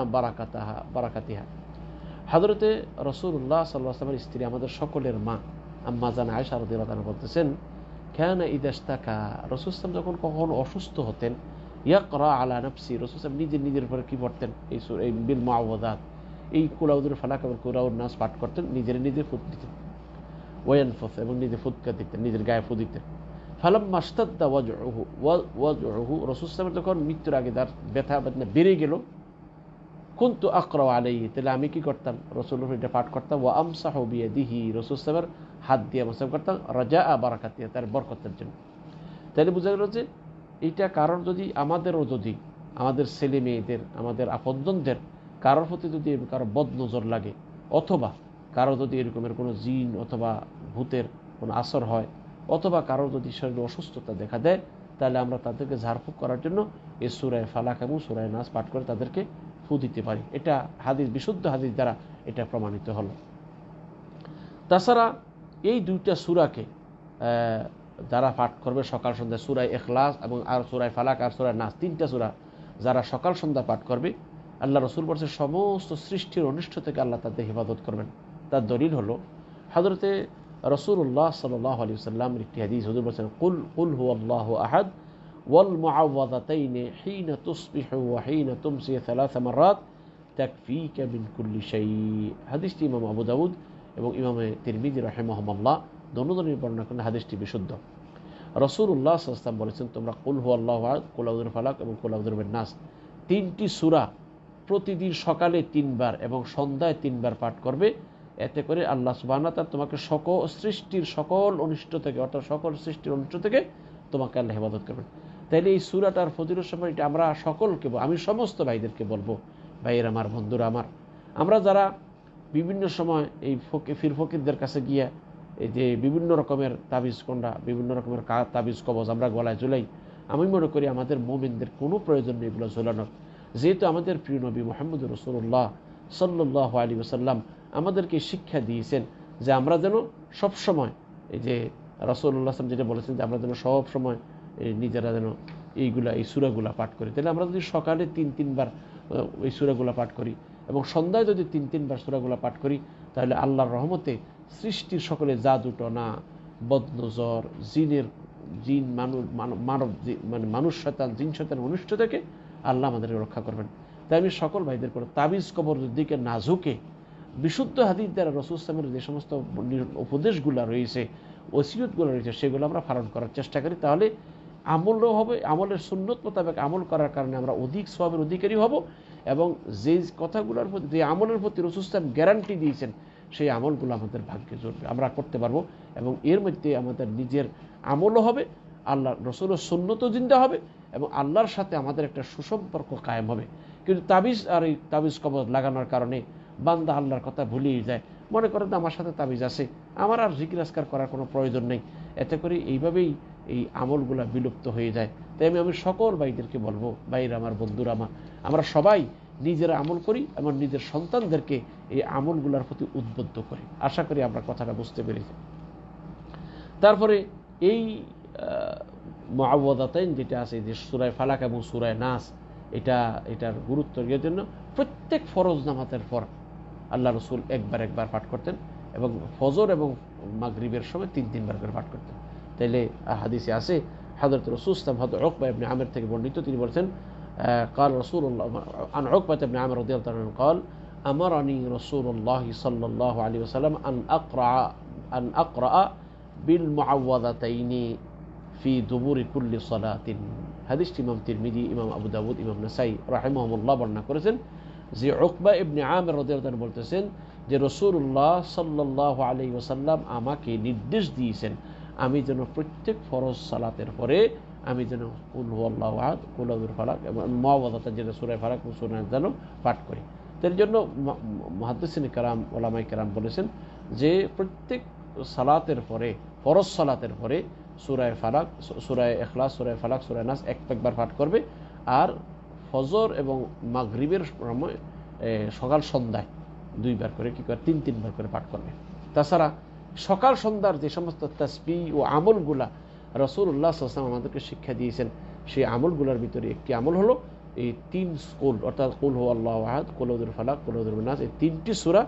بركتها হযরতে রাসূলুল্লাহ সাল্লাল্লাহু আলাইহি ওয়াসাল্লামের স্ত্রী আমাদের সকলের মা আম্মা জান আয়েশা রাদিয়াল্লাহু তাআলা বলতেছেন কানা ইযা ইশতাকা রাসূল সাল্লাল্লাহু আলাইহি ওয়াসাল্লাম যখন কখনো অসুস্থ হতেন ইয়াকরা আলা নাফসি রাসূল সাল্লাল্লাহু আলাইহি ওয়াসাল্লাম নিজের উপর কি পড়তেন এই বিল মুআওয়াযাত এই কুল আউযুর ফালাক এবং কুল আউযুর নাস পাঠ করতেন নিজে ফুট দিতেন ওয়ায়ানফাস এবং নিজে ফুৎকার দিতেন নিজের গায়ে ফু দিতেন ফালাম্মা ইশতাদ্দা ওয়াজউহু রাসূল সাল্লাল্লাহু আলাইহি ওয়াসাল্লাম যখন মৃত্যুর আগে তার ব্যথা বেদনা বেড়ে গেল কুনতু আকরা আলাইহি তাহলে আমি কি করতাম রাসূলুল্লাহ এটা পাঠ করতাম ওয়া আমসাহু বিয়াদিহি রাসূল সাল্লাল্লাহু আলাইহি ওয়াসাল্লামের হাত দিয়ে মাসাহ করতাম রাজা বারাকাতিহা তার বরকতের জন্য। তাহলে বোঝা গেল যে এইটা কারণ যদি আমাদের ছেলে মেয়েদের আমাদের আপনজনদের কারোর প্রতি যদি কারো বদনজর লাগে অথবা কারো যদি এরকমের কোনো জিন অথবা ভূতের কোনো আসর হয় অথবা কারো যদি শরীরে অসুস্থতা দেখা দেয় তাহলে আমরা তাদেরকে ঝাড়ফুঁক করার জন্য এই সূরা ফালাক এবং সূরা নাস পাঠ করে তাদেরকে ফু দিতে পারি। এটা হাদিস বিশুদ্ধ হাদিস দ্বারা এটা প্রমাণিত হলো। তাছাড়া এই দুইটা সূরাকে যারা পাঠ করবে সকাল সন্ধ্যা সূরা ইখলাস এবং আর সূরা ফালাক আর সূরা নাস তিনটা সূরা যারা সকাল সন্ধ্যা পাঠ করবে আল্লাহ রাসূল বলেছেন সমস্ত সৃষ্টির অনিষ্ট থেকে আল্লাহ তাদের হেফাজত করবেন। তার দলিল হলো হযরতে রাসূলুল্লাহ সাল্লাল্লাহু আলাইহি ওয়াসাল্লামের একটি হাদিস হুজুর বলেছেন কুল হুয়াল্লাহু আহাদ ওয়াল মুআওযাতাতাইনি হিনা তুসবিহু ওয়া হিনা তুমসি 3 মাররাত তাকফীকা মিন কুল্লি শাই। হাদিসটি ইমাম আবু দাউদ এবং ইমাম তিরমিজি রাহিমাহুল্লাহ দুজনেই বর্ণনা করেন। হাদিসটি বিশুদ্ধ। রাসূলুল্লাহ সাল্লাল্লাহু আলাইহি ওয়াসাল্লাম বলেছেন তোমরা কুল হুয়াল্লাহু আহাদ কুল আউযুর ফালাক এবং কুল আউযুর বিন-নাস তিনটি সূরা প্রতিদিন সকালে 3 বার এবং সন্ধ্যায় 3 বার পাঠ করবে। এতে করে আল্লাহ সুবহানাহু ওয়া তাআলা তোমাকে সকল সৃষ্টির সকল অনিষ্ট থেকে অর্থাৎ সকল সৃষ্টির অনিষ্ট থেকে তোমাকে আল্লাহ হেফাজত করবেন। তাইলে এই সূরাটার ফজিলত সম্পর্কে এটা আমরা সকলকে আমি সমস্ত ভাইদেরকে বলবো ভাইয়েরা আমার বন্ধুরা আমার আমরা যারা বিভিন্ন সময় এই পীর ফকিরদের কাছে গিয়া এই যে বিভিন্ন রকমের তাবিজ কন্ডা বিভিন্ন রকমের তাবিজ কবজ আমরা গলায় ঝুলাই আমি মনে করি আমাদের মুমিনদের কোনো প্রয়োজন নেই এগুলো ঝোলানোর। যেহেতু আমাদের প্রিয় নবী মুহাম্মদুর রাসূলুল্লাহ সাল্লাল্লাহু আলাইহি ওয়াসাল্লাম আমাদেরকে শিক্ষা দিয়েছেন যে আমরা যেন সবসময় এই যে রাসূলুল্লাহ সাল্লাল্লাহু যেটা বলেছেন যে আমরা যেন সবসময় নিজেরা যেন এই সূরাগুলা পাঠ করি। তাহলে আমরা যদি সকালে 3 বার এই সূরাগুলা পাঠ করি এবং সন্ধ্যায় যদি 3 বার সূরাগুলা পাঠ করি তাহলে আল্লাহর রহমতে সৃষ্টির সকলে জাদুটনা বদনজর জিন মানুষ শয়তান জিন শয়তান অনিষ্ট থেকে আল্লাহ আমাদেরকে রক্ষা করবেন। তাই আমি সকল ভাইদের করে তাবিজ কবর দিকে না ঝুঁকে বিশুদ্ধ হাদিস দ্বারা রাসূল সাল্লাল্লাহু আলাইহি ওয়াসাল্লামের যে সমস্ত উপদেশগুলো রয়েছে ওসিয়তগুলো রয়েছে সেগুলো আমরা পালন করার চেষ্টা করি। তাহলে আমলও হবে, আমলের সুন্নত মোতাবেক আমল করার কারণে আমরা অধিক সওয়াবের অধিকারী হব এবং যে কথাগুলোর প্রতি যে আমলের প্রতি রাসূল সাল্লাল্লাহু আলাইহি ওয়াসাল্লাম গ্যারান্টি দিয়েছেন সেই আমলগুলো আমাদের ভাগ্যে জড়বে, আমরা করতে পারবো এবং এর মধ্যে আমাদের নিজের আমলও হবে, আল্লাহ রাসূলের সুন্নতও জিন্দা হবে এবং আল্লাহর সাথে আমাদের একটা সুসম্পর্ক কায়েম হবে। কিন্তু তাবিজ আর এই তাবিজ কবজ লাগানোর কারণে বান্দা আল্লাহর কথা ভুলিয়ে যায়, মনে করেন আমার সাথে তাবিজ আছে আমার আর জিকির আজকার করার কোনো প্রয়োজন নেই। এতে করে এইভাবেই এই আমলগুলা বিলুপ্ত হয়ে যায়। তাই আমি সকল ভাইদেরকে বলবো ভাইরা আমার বন্ধুরা আমরা সবাই নিজেরা আমল করি এবং নিজের সন্তানদেরকে এই আমলগুলোর প্রতি উদ্বুদ্ধ করি। আশা করি আমরা কথাটা বুঝতে পেরেছি। তারপরে এই মুআওযাতাইন যেটা আছে যে সূরা ফালাক এবং সূরা নাস এটার গুরুত্ব এর জন্য প্রত্যেক ফরজ নামাজের পর আল্লাহ রাসূল একবার পাঠ করতেন এবং ফজর এবং মাগরিবের সময় 3 বার করে পাঠ করতেন। তাইলে হাদিসে আছে হযরত রাসূল সাল্লাল্লাহু আলাইহি ওয়াসাল্লাম উকবা ইবনে আমির থেকে বর্ণিত তিনি বলেছেন قال رسول الله عن عقبة بن عامر رضي الله عنه قال أمرني رسول الله صلى الله عليه وسلم أن أقرأ بالمعوذتين في دبور كل صلاة। হাদিস ইমাম তিরমিজি ইমাম আবু দাউদ ইমাম নাসাই রাহিমাহুল্লাহ বর্ণনা করেছেন যে উকবা ইবনে আমির রাদিয়াল্লাহু আনহু বলতেছেন যে রাসূলুল্লাহ সাল্লাল্লাহু আলাইহি ওয়াসাল্লাম আমাকে নির্দেশ দিয়েছেন আমি যেন প্রত্যেক ফরজ সালাতের পরে আমি যেন কুল হুয়াল্লাহু আহাদ কুল আউযুর ফালাক এবং মুআওযাতাত যেটা সূরা ফালাক ও সূরা নাস যেন পাঠ করি। এর জন্য মুহাদ্দিসিন কেরাম উলামায়ে কেরাম বলেছেন যে প্রত্যেক সালাতের পরে ফরজ সালাতের পরে সূরা ফালাক, সূরা ইখলাস, সূরা ফালাক, সূরা নাস একবার পাঠ করবে। আর ফজর এবং মাগরিবের সময় সকাল সন্ধ্যায় 2 বার করে কি করে 3 বার করে পাঠ করবে। তাছাড়া সকাল সন্ধ্যার যে সমস্ত তাসবিহ ও আমলগুলা রাসূলুল্লাহ সাল্লাল্লাহু আলাইহি ওয়াসাল্লাম আমাদেরকে শিক্ষা দিয়েছেন, সেই আমলগুলোর ভিতরে একটি আমল হলো এই 3 কুল, অর্থাৎ কুল হুয়াল্লাহু আহাদ, কুল আউযু ফালাক, কুল আউযু নাস, এই 3টি সূরা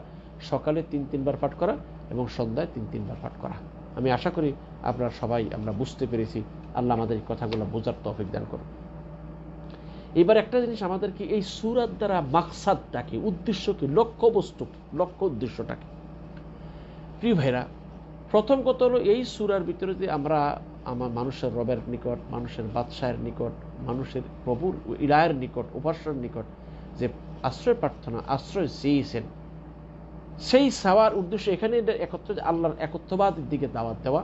সকালে 3 বার পাঠ করা এবং সন্ধ্যায় 3 বার পাঠ করা। আমি আশা করি আপনারা সবাই আমরা বুঝতে পেরেছি। আল্লাহ আমাদের এই কথাগুলো বোঝার তৌফিক দান করুন। এবার একটা জিনিস, আমাদেরকে এই সূরার দ্বারা মাকসাদটা কি, উদ্দেশ্য কি, লক্ষ্য বস্তু, লক্ষ্য উদ্দেশ্যটা কি? প্রিয় ভাইরা, প্রথম কথা হলো এই সূরার ভিতরে যে আমরা আমার মানুষের রবের নিকট, মানুষের বাদশাহের নিকট, মানুষের প্রভুর ইলাহের নিকট, উপাস্যের নিকট যে আশ্রয় প্রার্থনা, আশ্রয় চেয়েছেন, সেই চাওয়ার উদ্দেশ্য এখানে আল্লাহর একত্ববাদের দিকে দাওয়াত দেওয়া।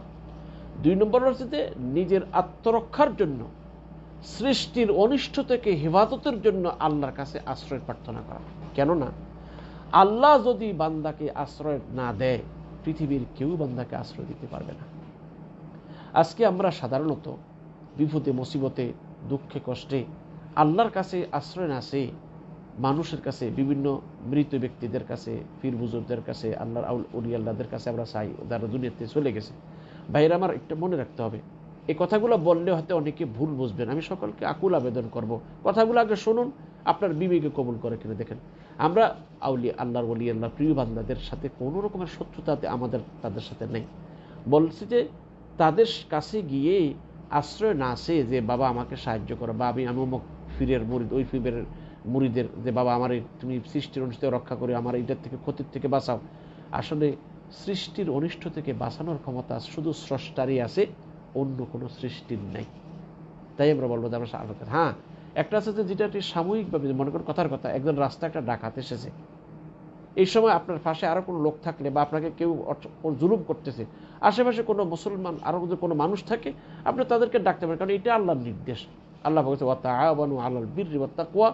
2 নম্বর হচ্ছে যে নিজের আত্মরক্ষার জন্য, সৃষ্টির অনিষ্ট থেকে হেফাজতের জন্য আল্লাহর কাছে আশ্রয় প্রার্থনা করা। কেননা আল্লাহ যদি বান্দাকে আশ্রয় না দেয়, পৃথিবীর কেউ বান্দাকে আশ্রয় দিতে পারবে না। আজকে আমরা সাধারণত বিপদে মুসিবতে, দুঃখে কষ্টে আল্লাহর কাছে আশ্রয় না চেয়ে মানুষের কাছে, বিভিন্ন মৃত ব্যক্তিদের কাছে, পীর বুজুর্গদের কাছে, আল্লাহর ওলি আল্লাহদের কাছে আমরা চাই, যারা দুনিয়াতে চলে গেছে। ভাইরা আমার একটা মনে রাখতে হবে, এই কথাগুলো বললে হয়তো অনেকে ভুল বুঝবেন। আমি সকলকে আকুল আবেদন করব, কথাগুলো আগে শুনুন, আপনার বিবেকে কবুল করে কিনা দেখেন। আমরা আল্লাহর ওলি আল্লাহ প্রিয় বান্দাদের সাথে কোনো রকমের শত্রুতাতে তাদের সাথে নেই। বলছি যে তাদের কাছে গিয়ে আশ্রয় না চেয়ে যে বাবা আমাকে সাহায্য করো, বা আমি অমুক পীরের মুরিদ, ওই পীরের মুরিদের যে বাবা আমার তুমি সৃষ্টির অনিষ্ট রক্ষা করে আমার এইটার থেকে, ক্ষতির থেকে বাঁচাও। আসলে সৃষ্টির অনিষ্ট থেকে বাঁচানোর ক্ষমতা শুধু স্রষ্টারই আছে, অন্য কোনো সৃষ্টির নাই। তাই আমরা বলবো যে আমরা হ্যাঁ, একটা আছে যে যেটা সাময়িকভাবে, মনে করেন কথার কথা, একজন রাস্তা একটা ডাকাত এসেছে, এই সময় আপনার পাশে আরো কোনো লোক থাকলে, বা আপনাকে কেউ জুলুম করতেছে, আশেপাশে কোনো মুসলমান আরো যদি কোনো মানুষ থাকে, আপনি তাদেরকে ডাকতে পারেন, কারণ এটা আল্লাহর নির্দেশ। আল্লাহ বলেছে ওয়া তাআওয়ানু আলাল বিররি ওয়াত তাকওয়া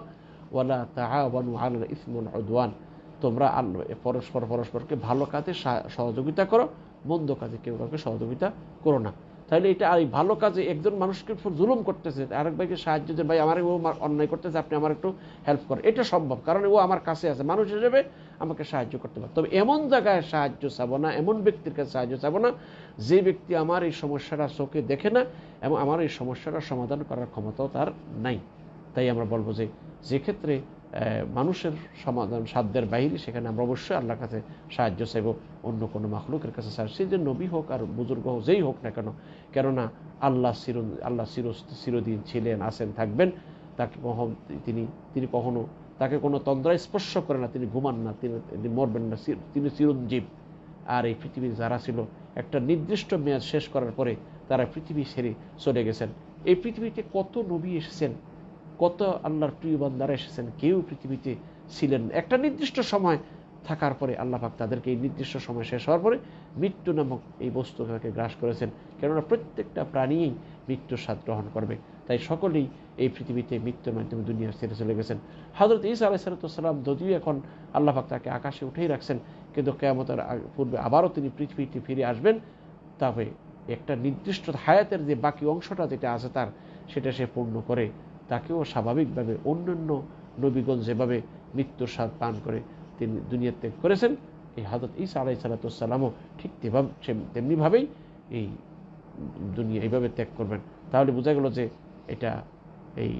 ওয়া লা তাআওয়ানু আলাল ইসমি ওয়াল উদওয়ান, তোমরা পরস্পরকে ভালো কাজে সহযোগিতা করো, মন্দ কাজে কেউ কাউকে সহযোগিতা করো না। তাহলে এটা এই ভালো কাজে একজন মানুষকে জুলুম করতেছে, আরেক ভাইকে সাহায্য যে ভাই আমার ও অন্যায় করতেছে, আপনি আমার একটু হেল্প করেন, এটা সম্ভব, কারণ ও আমার কাছে আছে, মানুষ হিসেবে আমাকে সাহায্য করতে পারে। তবে এমন জায়গায় সাহায্য চাবো না, এমন ব্যক্তির কাছে সাহায্য চাবো না যে ব্যক্তি আমার এই সমস্যাটা চোখে দেখে না এবং আমার এই সমস্যাটা সমাধান করার ক্ষমতাও তার নাই। তাই আমরা বলবো যে যে ক্ষেত্রে মানুষের সমাধান সাধ্যের বাইরে, সেখানে আমরা অবশ্যই আল্লাহর কাছে সাহায্য চাইব, অন্য কোনো মাখলুকের কাছে সাহায্য, সে যে নবী হোক আর বুজুর্গ হোক, যেই হোক না কেন। কেননা আল্লাহ চিরদিন ছিলেন, আছেন, থাকবেন। তাকে তিনি কখনো তাকে কোনো তন্দ্রায় স্পর্শ করে না, তিনি ঘুমান না, তিনি মরবেন না, তিনি চিরঞ্জীব। আর এই পৃথিবীর যারা ছিল, একটা নির্দিষ্ট মেয়াদ শেষ করার পরে তারা পৃথিবী ছেড়ে চলে গেছেন। এই পৃথিবীতে কত নবী এসেছেন, কত আল্লাহর প্রিয় বান্দারা এসেছেন, কেউ পৃথিবীতে ছিলেন একটা নির্দিষ্ট সময় থাকার পরে আল্লাহ পাক তাদেরকে এই নির্দিষ্ট সময় শেষ হওয়ার পরে মৃত্যু নামক এই বস্তুকে গ্রাস করেছেন। কেননা প্রত্যেকটা প্রাণীই মৃত্যুর স্বাদ গ্রহণ করবে। তাই সকলেই এই পৃথিবীতে মৃত্যুর মাধ্যমে দুনিয়া ছেড়ে চলে গেছেন। হযরত ঈসা আলাইহিস সালাম যদিও এখন আল্লাহ পাক তাকে আকাশে উঠেই রাখছেন, কিন্তু কিয়ামতের পূর্বে আবারও তিনি পৃথিবীতে ফিরে আসবেন। তবে একটা নির্দিষ্ট হায়াতের যে বাকি অংশটা যেটা আছে তার, সেটা সে পূর্ণ করে তাকেও স্বাভাবিকভাবে অন্যান্য নবীগণ যেভাবে মৃত্যুর স্বাদ পান করে তিনি দুনিয়া ত্যাগ করেছেন, এই হযরত ঈসা আলাইহিস সালামও ঠিক তেমনিভাবেই এই দুনিয়া এইভাবে ত্যাগ করবেন। তাহলে বোঝা গেল যে এটা এই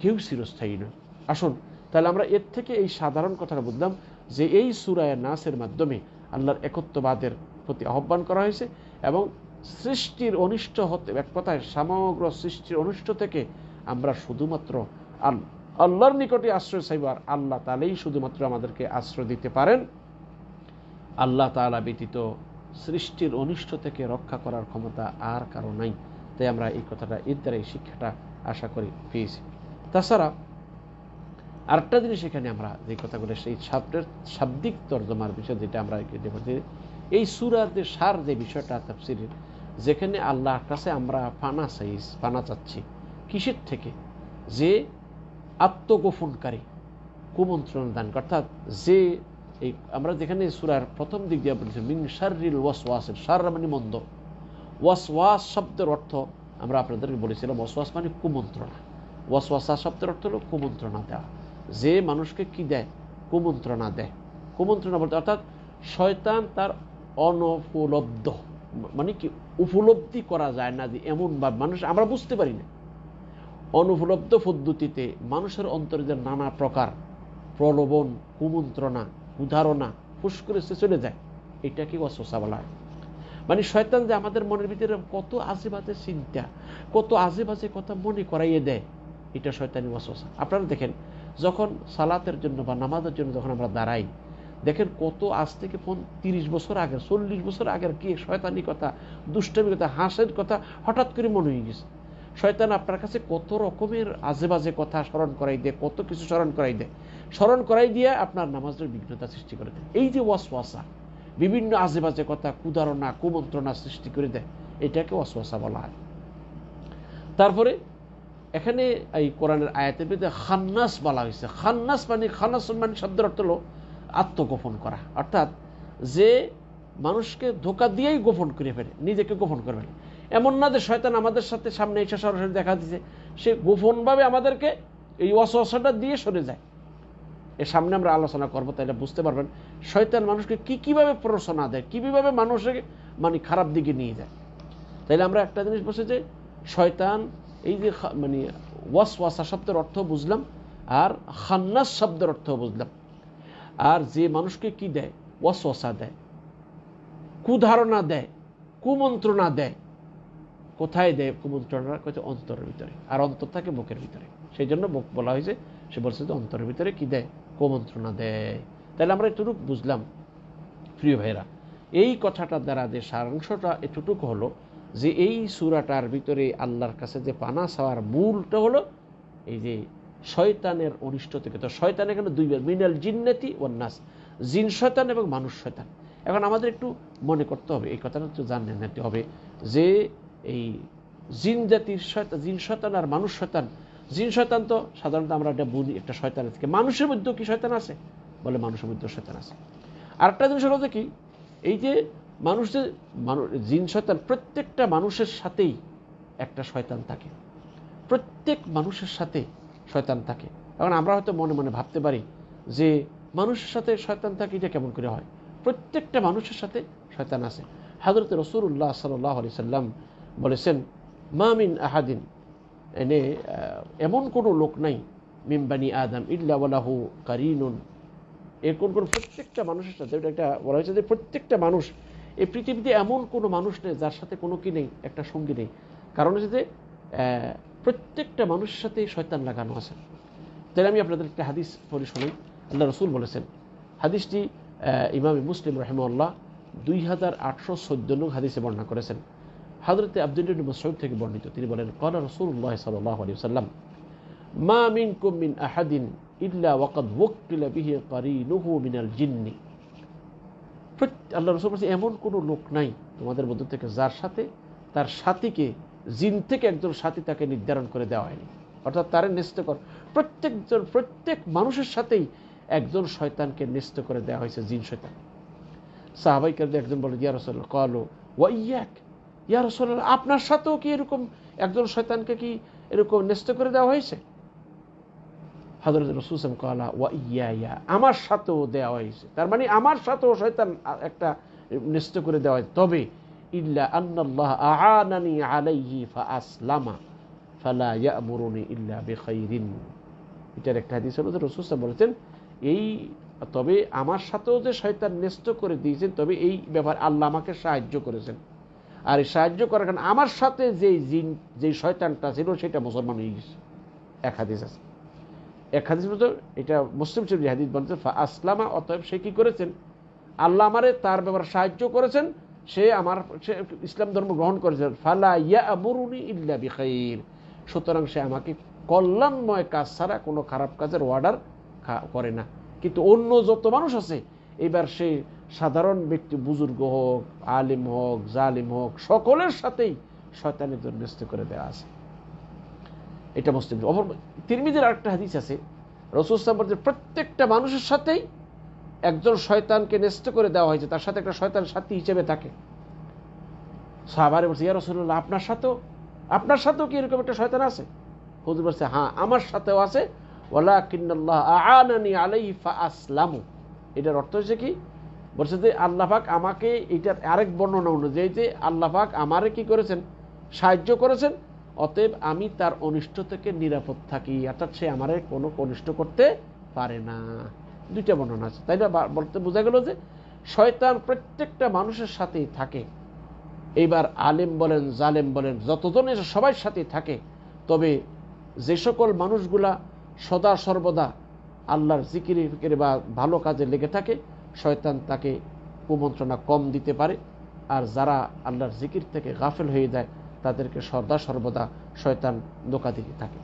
কেউ চিরস্থায়ী নয়। আসুন তাহলে আমরা এর থেকে এই সাধারণ কথাটা বুঝলাম যে এই সূরা নাসের মাধ্যমে আল্লাহর একত্ববাদের প্রতি আহ্বান করা হয়েছে এবং সৃষ্টির অনিষ্ট হতে, এক কথায় সমগ্র সৃষ্টির অনিষ্ট থেকে আমরা শুধুমাত্র আল্লাহর নিকটে আশ্রয় চাইব, আর আল্লাহ তাআলাই শুধুমাত্র আমাদেরকে আশ্রয় দিতে পারেন। আল্লাহ তাআলা ব্যতীত সৃষ্টির অনিষ্ট থেকে রক্ষা করার ক্ষমতা আর কারো নাই। তাই আমরা এই কথাটা, এর দ্বারা এই শিক্ষাটা আশা করি পেয়েছি। তাছাড়া আরেকটা জিনিস এখানে আমরা যে কথাগুলো, সেই শাব্দিক তর্জমার বিষয় যেটা আমরা দেখি, এই সূরার যে সার যে বিষয়টা তাফসীরের, যেখানে আল্লাহর কাছে আমরা পানা চাচ্ছি কিসের থেকে, যে আত্মগোপনকারী, কুমন্ত্রণ দান, অর্থাৎ যে আমরা যেখানে সূরার প্রথম দিক দিয়ে বলেছি মিন শাররিল ওয়াসওয়াসিল, শার মানে মন্দ, ওয়াসওয়াস শব্দের অর্থ আমরা আপনাদেরকে বলেছিলাম, ওয়াসওয়াস মানে কুমন্ত্রণা। ওয়াসওয়াসা শব্দের অর্থ হলো কুমন্ত্রণা দেওয়া। যে মানুষকে কি দেয়? কুমন্ত্রণা দেয়। কুমন্ত্রণা বলতে অর্থাৎ শয়তান তার অনুপলব্ধ, মানে কি উপলব্ধি করা যায় না যে এমন ভাবে মানুষ আমরা বুঝতে পারি না, অনুপলব্ধ পদ্ধতিতে মানুষের অন্তরে যে নানা প্রকার প্রলোভন, কুমন্ত্রণা, কুধারণা ফুস করে চলে যায়, এটাকে ওয়াসওয়াসা বলা হয়। মানে শয়তান যে আমাদের মনের ভিতরে কত আজে বাজে চিন্তা, কত আজে বাজে কথা মনে করাইয়ে দেয়, এটা শয়তানি ওয়াসওয়াসা। আপনারা দেখেন যখন সালাতের জন্য বা নামাজের জন্য যখন আমরা দাঁড়াই, দেখেন কত আজ থেকে 30 বছর আগের, 40 বছর আগের কি শয়তানি কথা, দুষ্টামি কথা, হাসের কথা হঠাৎ করে মনে হয়ে গেছে। শয়তান আপনার কাছে কত রকমের আজে বাজে কথা স্মরণ করাই দেয়, কত কিছু স্মরণ করাই দিয়ে আপনার নামাজের বিঘ্নতা সৃষ্টি করে দেয়। এই যে ওয়াসওয়াসা, বিভিন্ন আজে বাজে কথা, কুধারণা, কুমন্ত্রণা সৃষ্টি করে দেয়, এটাকে ওয়াসওয়াসা বলা হয়। তারপরে এখানে এই কোরআনের আয়াতের ভিতরে খান্নাস বলা হয়েছে। খান্নাস মানে শব্দের অর্থ হলো আত্মগোপন করা, অর্থাৎ যে মানুষকে ধোঁকা দিয়েই গোপন করে ফেলে, নিজেকে গোপন করে ফেলে। এমন না যে শয়তান আমাদের সাথে সামনে এসে সরাসরি দেখা দিচ্ছে, সে গোপনভাবে আমাদেরকে এই ওয়াসওয়াসাটা দিয়ে সরে যায়। এর সামনে আমরা আলোচনা করবো, তাইলে বুঝতে পারবেন শয়তান মানুষকে কিভাবে প্ররোচনা দেয়, কিভাবে মানুষকে মানে খারাপ দিকে নিয়ে যায়। তাইলে আমরা একটা জিনিস বলছি যে শয়তান, এই যে মানে ওয়াসওয়াসা শব্দের অর্থ বুঝলাম, আর খান্নাস শব্দের অর্থ বুঝলাম। আর যে মানুষকে কি দেয়? ওয়াসওয়াসা দেয়, কুধারণা দেয়, কুমন্ত্রণা দেয়। কোথায় দেয় কুমন্ত্রণা? অন্তরের ভিতরে, আর অন্তর থাকে মুখের ভিতরে। সেই জন্য মুখ বলা হয়েছে, সে বলছে যে অন্তরের ভিতরে কি দেয়? কুমন্ত্রণা দেয়। তাহলে আমরা এটুকু বুঝলাম প্রিয় ভাইরা, এই কথাটার দ্বারা যে সারাংশটা এটুকু হলো যে এই সূরাটার ভিতরে আল্লাহর কাছে যে পানা চাওয়ার মূলটা হলো এই যে শয়তানের অনিষ্ট থেকে। তো শয়তান এখানে দুইবার, মিনাল জিন্নাতি ওয়ান নাস, জিন শয়তান এবং মানুষ শয়তান। এখন আমাদের একটু মনে করতে হবে, এই কথাটা একটু জানতে নিতে হবে যে এই জিন জাতির শয়তান, জিন শয়তান আর মানুষ শয়তান। জিন শয়তান তো সাধারণত আমরা এটা বুঝি একটা শয়তান থেকে। মানুষের মধ্যেও কি শয়তান আছে? বলে মানুষের মধ্যেও শয়তান আছে। আরেকটা জিনিস হলো যে কি, এই যে মানুষের জিন শয়তান, প্রত্যেকটা মানুষের সাথেই একটা শয়তান থাকে, প্রত্যেক মানুষের সাথে শয়তান থাকে। এখন আমরা হয়তো মনে মনে ভাবতে পারি যে মানুষের সাথে শয়তান থাকে, এটা কেমন করে হয়? প্রত্যেকটা মানুষের সাথে শয়তান আছে। হযরত রাসূলুল্লাহ সাল্লাল্লাহু আলাইহি সাল্লাম বলেছেন, মা মিন আহাদিন, এমন কোনো লোক নাই, মিন বানি আদম ইল্লা ওয়ালাহু কারিনুন, এর কোন প্রত্যেকটা মানুষের সাথে, এটা বলা হয়েছে যে প্রত্যেকটা মানুষ, এই পৃথিবীতে এমন কোনো মানুষ নেই যার সাথে কোনো কি নেই, একটা সঙ্গী নেই। কারণ হচ্ছে যে প্রত্যেকটা মানুষের সাথে শয়তান লাগানো আছে। তাহলে আমি আপনাদের একটা হাদিস পড়ে শোনাই। আল্লাহ রাসূল বলেছেন, হাদিসটি ইমাম মুসলিম রাহিমাহুল্লাহ 2814 নং হাদিসে বর্ণনা করেছেন। হযরত আব্দুল্লাহ ইবনে মাসউদ থেকে বর্ণিত, তিনি বলেন, ক্বালা রাসূলুল্লাহ সাল্লাল্লাহু আলাইহি ওয়াসাল্লাম, মা মিনকুম মিন আহাদিন ইল্লা ওয়াকাদ ওয়াক্কিলা বিহি কারিনুহু মিনাল জিন্নি। আল্লাহ রাসূল বলেছেন, এমন কোনো লোক নাই তোমাদের মধ্য থেকে যার সাথে তার সাথীকে, জিন থেকে একজন সাথী তাকে নির্ধারণ করে দেওয়া হয়নি, অর্থাৎ তারে ন্যস্ত কর। প্রত্যেক মানুষের সাথেই একজন শয়তানকে ন্যস্ত করে দেওয়া হয়েছে, জিন শয়তান। সাহাবায়ে কেরাম একজন বলে, ইয়া রাসূলুল্লাহ, ক্বালু ওয়া ইয়াক, ইয়া রাসূলুল্লাহ, আপনার সাথেও কি এরকম একজন শয়তানকে কি এরকম ন্যস্ত করে দেওয়া হয়েছে? হযরত রাসূল সাল্লাল্লাহু আলাইহি ওয়াসাল্লাম ক্বালা ওয়া ইয়া, আমার সাথেও দেওয়া হয়েছে। তার মানে আমার সাথেও শয়তান একটা ন্যস্ত করে দেওয়া হয়েছে। তবে ইল্লা আন্নাল্লাহ আ'আনানি আলাইহি ফাআসলামা ফালা ইয়া'মুরুনি ইল্লা বিখাইরিন। এটার একটা হাদিস হলো যে রাসূল সাল্লাল্লাহু আলাইহি ওয়াসাল্লাম বলেছেন, এই তবে আমার সাথেও যে শয়তান ন্যস্ত করে দিয়েছেন, তবে এই ব্যাপারে আল্লাহ আমাকে সাহায্য করেছেন। আর এই সাহায্য করার কারণে আমার সাথে যে শয়তানটা ছিল সেটা মুসলমান হয়ে গেছে। এক হাদিস আছে, এক হাদিস বলতে, এটা মুসলিম শরীফের হাদিস বলছে, ফাআসলামা, অতএব সে কি করেছেন? আল্লাহ আমারে তার ব্যাপারে সাহায্য করেছেন, সে ইসলাম ধর্ম গ্রহণ করেছেন। ফালা ইয়া'মুরুনি ইল্লা বিখাইর, সুতরাং সে আমাকে কল্যাণময় কাজ ছাড়া কোনো খারাপ কাজের অর্ডার করে না। কিন্তু অন্য যত মানুষ আছে, এবার সে সাধারণ ব্যক্তি, বুজুর্গ হোক, আলিম হোক, জালিম হোক, সকলের সাথেই শয়তানের জন্য ন্যস্ত করে দেওয়া আছে। এটা মুসলিম। তিরমিজির আরেকটা হাদিস আছে, রাসূল সাল্লাল্লাহু আলাইহি ওয়াসাল্লাম বলেন, প্রত্যেকটা মানুষের সাথেই একজন শয়তানকে ন্যস্ত করে দেওয়া হয়েছে, তার সাথে একটা শয়তান সাথী হিসেবে থাকে। সাহাবারে বলছে, ইয়া রাসূলুল্লাহ, আপনার সাথেও কি এরকম একটা শয়তান আছে? হুজুর বলছে, হ্যাঁ, আমার সাথেও আছে। ওয়ালাকিন্নাল্লাহ আ'আনানি আলাইহি ফাআসলামু। এটার অর্থ হচ্ছে কি? বলছে যে আল্লাহ পাক আমাকে, এটার আরেক বর্ণনা অনুযায়ী যে আল্লাহ পাক আমারে কি করেছেন? সাহায্য করেছেন, অতএব আমি তার অনিষ্ট থেকে নিরাপদ থাকি, অর্থাৎ সে আমারে কোনো অনিষ্ট করতে পারে না। দুইটা বর্ণনা আছে, তাই না? বলতে বোঝা গেল যে শয়তান প্রত্যেকটা মানুষের সাথেই থাকে। এইবার আলেম বলেন, জালেম বলেন, যতজন এসে সবার সাথেই থাকে। তবে যে সকল মানুষগুলা সদা সর্বদা আল্লাহর জিকিরে ফিকিরে বা ভালো কাজে লেগে থাকে, শয়তান তাকে কুমন্ত্রণা কম দিতে পারে। আর যারা আল্লাহর জিকির থেকে গাফেল হয়ে যায়, তাদেরকে সদা সর্বদা শয়তান ধোঁকা দিতে থাকে।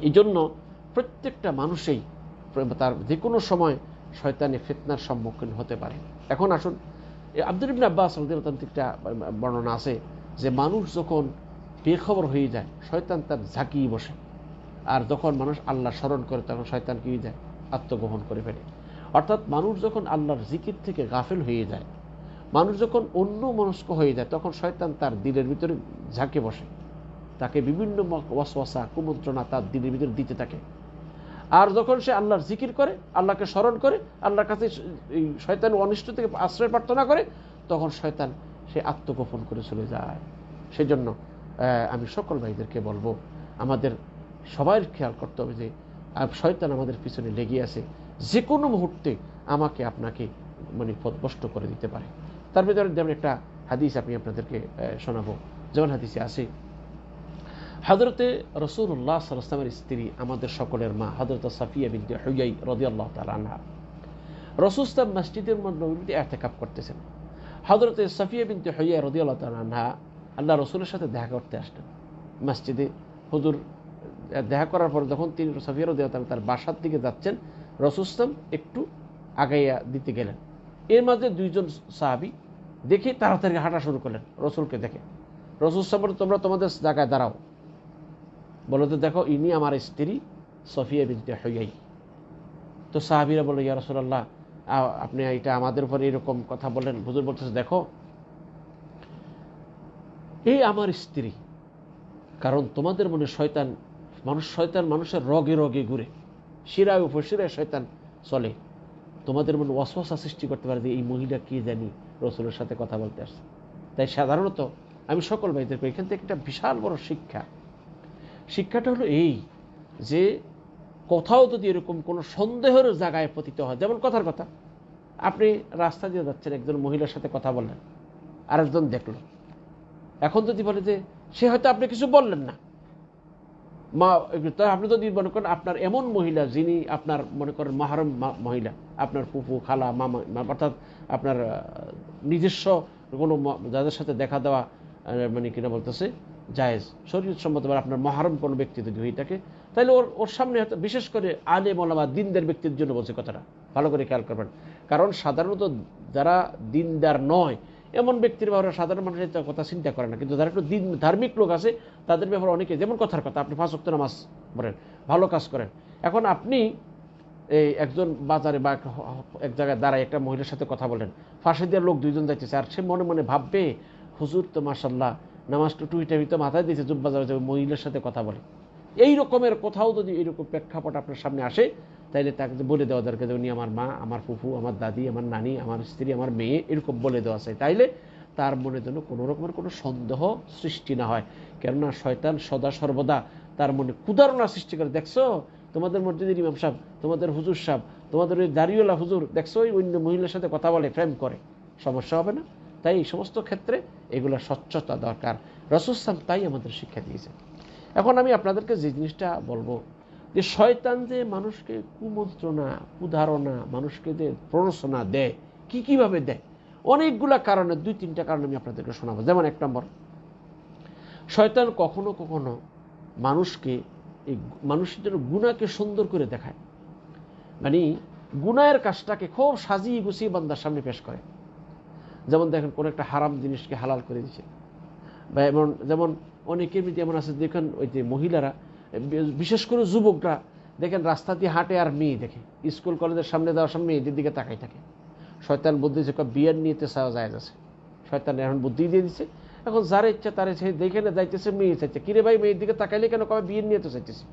এই জন্য প্রত্যেকটা মানুষই তার যে কোনো সময় শয়তানি ফিতনার সম্মুখীন হতে পারে। এখন আসুন, আব্দুল ইবনে আব্বাস রাদিয়াল্লাহু তাআলা একটা বর্ণনা আছে যে মানুষ যখন বেখবর হয়ে যায়, শয়তান তার ঝাঁকিয়ে বসে। আর যখন মানুষ আল্লাহ স্মরণ করে, তখন শয়তান কি যায়? আত্মগ্রহণ করে ফেলে। অর্থাৎ মানুষ যখন আল্লাহর জিকির থেকে গাফেল হয়ে যায়, মানুষ যখন অন্য মনস্ক হয়ে যায়, তখন শয়তান তার দিলের ভিতরে ঝাঁকে বসে, তাকে বিভিন্ন ওয়াসওয়াসা, কুমন্ত্রণা তার দিলের ভিতরে দিতে থাকে। আর যখন সে আল্লাহর জিকির করে, আল্লাহকে স্মরণ করে, আল্লাহর কাছে এই শয়তান অনিষ্ট থেকে আশ্রয় প্রার্থনা করে, তখন শয়তান সে আত্মগোপন করে চলে যায়। সেজন্য আমি সকল ভাইদেরকে বলবো, আমাদের সবাই খেয়াল করতে হবে যে শয়তান আমাদের পিছনে লেগে আছে, যে কোনো মুহূর্তে আমাকে আপনাকে মানে পথভ্রষ্ট করে দিতে পারে। তার ভিতরে যেমন একটা হাদিস আমি আপনাদেরকে শোনাবো। যেমন হাদিসে আছে, হযরতে রাসূলুল্লাহ সাল্লাল্লাহু আলাইহি ওয়াসাল্লামের স্ত্রী, আমাদের সকলের মা, হযরত সাফিয়া বিনতে হুয়াই রাদিয়াল্লাহু তাআলা আনহা, রাসূল সাল্লাল্লাহু আলাইহি মসজিদের নববীতে ইতিকাফ করতেছেন। হযরতে সাফিয়া বিনতে হুয়াই রাদিয়াল্লাহু তাআলা আনহা আল্লাহ রাসূলের সাথে দেখা করতে আসলেন মসজিদে। হুজুর দেখা করার পর যখন তিনি সাফিয়া রাদিয়াল্লাহু তাআলা তার বাসার দিকে যাচ্ছেন, রাসূল সাল্লাল্লাহু আলাইহি একটু আগাইয়া দিতে গেলেন। এর মাঝে দুইজন সাহাবী দেখে তাড়াতাড়ি হাঁটা শুরু করলেন রাসূলকে দেখে। রাসূল সাল্লাল্লাহু আলাইহি তোমরা তোমাদের জায়গায় দাঁড়াও, বলো তো দেখো ইনি আমার স্ত্রী সফিয়া বিনতে হুয়াই। তো সাহাবীরা বলল, ইয়া রাসূলুল্লাহ, আপনি এটা আমাদের উপর এরকম কথা বলেন? হুজুর বলতেছে, দেখো এই আমার স্ত্রী, কারণ তোমাদের মনে শয়তান মানুষের রগে রগে ঘুরে, শিরায় উপশিরায় শয়তান চলে। তোমাদের মনে ওয়াসওয়াসা সৃষ্টি করতে পারে যে এই মহিলা কি জানি রাসূলের সাথে কথা বলতে আসছে। তাই সাধারণত আমি সকল ভাইদেরকে এখান থেকে একটা বিশাল বড় শিক্ষাটা হলো এই যে কোথাও যদি এরকম কোনো সন্দেহের জায়গায় পতিত হয়, যেমন কথার কথা, আপনি রাস্তা দিয়ে যাচ্ছেন, একজন মহিলার সাথে কথা বললেন, আরেকজন দেখলো। এখন যদি বলে যে সে হয়তো আপনি কিছু বললেন না, আপনি যদি মনে করেন আপনার এমন মহিলা যিনি আপনার মনে করেন মাহরম মহিলা, আপনার ফুফু, খালা, মামা, অর্থাৎ আপনার নিজস্ব কোনো যাদের সাথে দেখা দেওয়া মানে কিনা বলতেছে জায়েজ, শরীয়ত সম্মতভাবে আপনার মাহরম কোনো ব্যক্তি যদি হয়ে থাকে, তাহলে ওর সামনে হয়তো, বিশেষ করে আলেম ওলামা দিনদার ব্যক্তির জন্য বলছে কথাটা, ভালো করে খেয়াল করবেন। কারণ সাধারণত যারা দিনদার নয় এমন ব্যক্তির ব্যাপারে সাধারণ মানুষের কথা চিন্তা করে না, কিন্তু যারা একটু ধার্মিক লোক আছে তাদের ব্যাপারে অনেকে, যেমন কথার কথা, আপনি 5 ওয়াক্ত নামাজ পড়েন, ভালো কাজ করেন। এখন আপনি এই একজন বাজারে বা এক জায়গায় দাঁড়ায় একটা মহিলার সাথে কথা বলেন, ফাঁসে দেওয়ার লোক দুইজন যাইতেছে, আর সে মনে মনে ভাববে, হুজুর তো মাশাআল্লাহ নামাজটা টুইটা তো মাথায় দিয়েছে, জুব্বা যাবে, মহিলার সাথে কথা বলে। এই রকমের কোথাও যদি এইরকম প্রেক্ষাপট আপনার সামনে আসে, তাইলে তাকে বলে দেওয়া দরকার যে উনি আমার মা, আমার ফুফু, আমার দাদি, আমার নানি, আমার স্ত্রী, আমার মেয়ে, এরকম বলে দেওয়া চাই। তাইলে তার মনে যেন কোনো রকমের কোনো সন্দেহ সৃষ্টি না হয়। কেননা শয়তান সদা সর্বদা তার মনে কুদারণা সৃষ্টি করে, দেখছো তোমাদের মসজিদের ইমাম সাহেব, তোমাদের হুজুর সাহেব, তোমাদের ওই দাড়িওয়ালা হুজুর, দেখছো ওই অন্য মহিলার সাথে কথা বলে, প্রেম করে, সমস্যা হবে না? তাই এই সমস্ত ক্ষেত্রে এগুলো স্বচ্ছতা দরকার। রাসূল সাল্লাল্লাহু তাই আমাদের শিক্ষা দিয়েছে। এখন আমি আপনাদেরকে যে জিনিসটা বলবো, যে শয়তান যে মানুষকে কুমন্ত্রণা, কুধারণা, মানুষকে যে প্ররোচনা দেয়, কিভাবে দেয়, অনেকগুলা কারণে, 2-3টা কারণ আমি আপনাদেরকে শোনাবো। যেমন 1 নম্বর, শয়তান কখনো কখনো মানুষকে, এই মানুষের গুনাহকে সুন্দর করে দেখায়, মানে গুনাহের কাজটাকে খুব সাজিয়ে গুছিয়ে বান্দার সামনে পেশ করে। যেমন দেখেন কোন একটা হারাম জিনিসকে হালাল করে দিচ্ছে, বা এমন, যেমন অনেকের মধ্যে এমন আছে, দেখেন ওই যে মহিলারা, বিশেষ করে যুবকরা দেখেন রাস্তা দিয়ে হাঁটে আর মেয়ে দেখে, স্কুল কলেজের সামনে যাওয়ার সময় মেয়েদের দিকে তাকাই থাকে। শয়তান বুদ্ধি যে বিয়ের নিয়েতে চাওয়া যায় আছে, শয়তান এখন বুদ্ধি দিয়ে দিচ্ছে এখন যার ইচ্ছা তারে সে দেখে না যাইতেছে, মেয়ে চাইছে, কিরে ভাই মেয়ের দিকে তাকাইলে কেন, কবে বিয়ে নিয়ে তো চাইতেছে।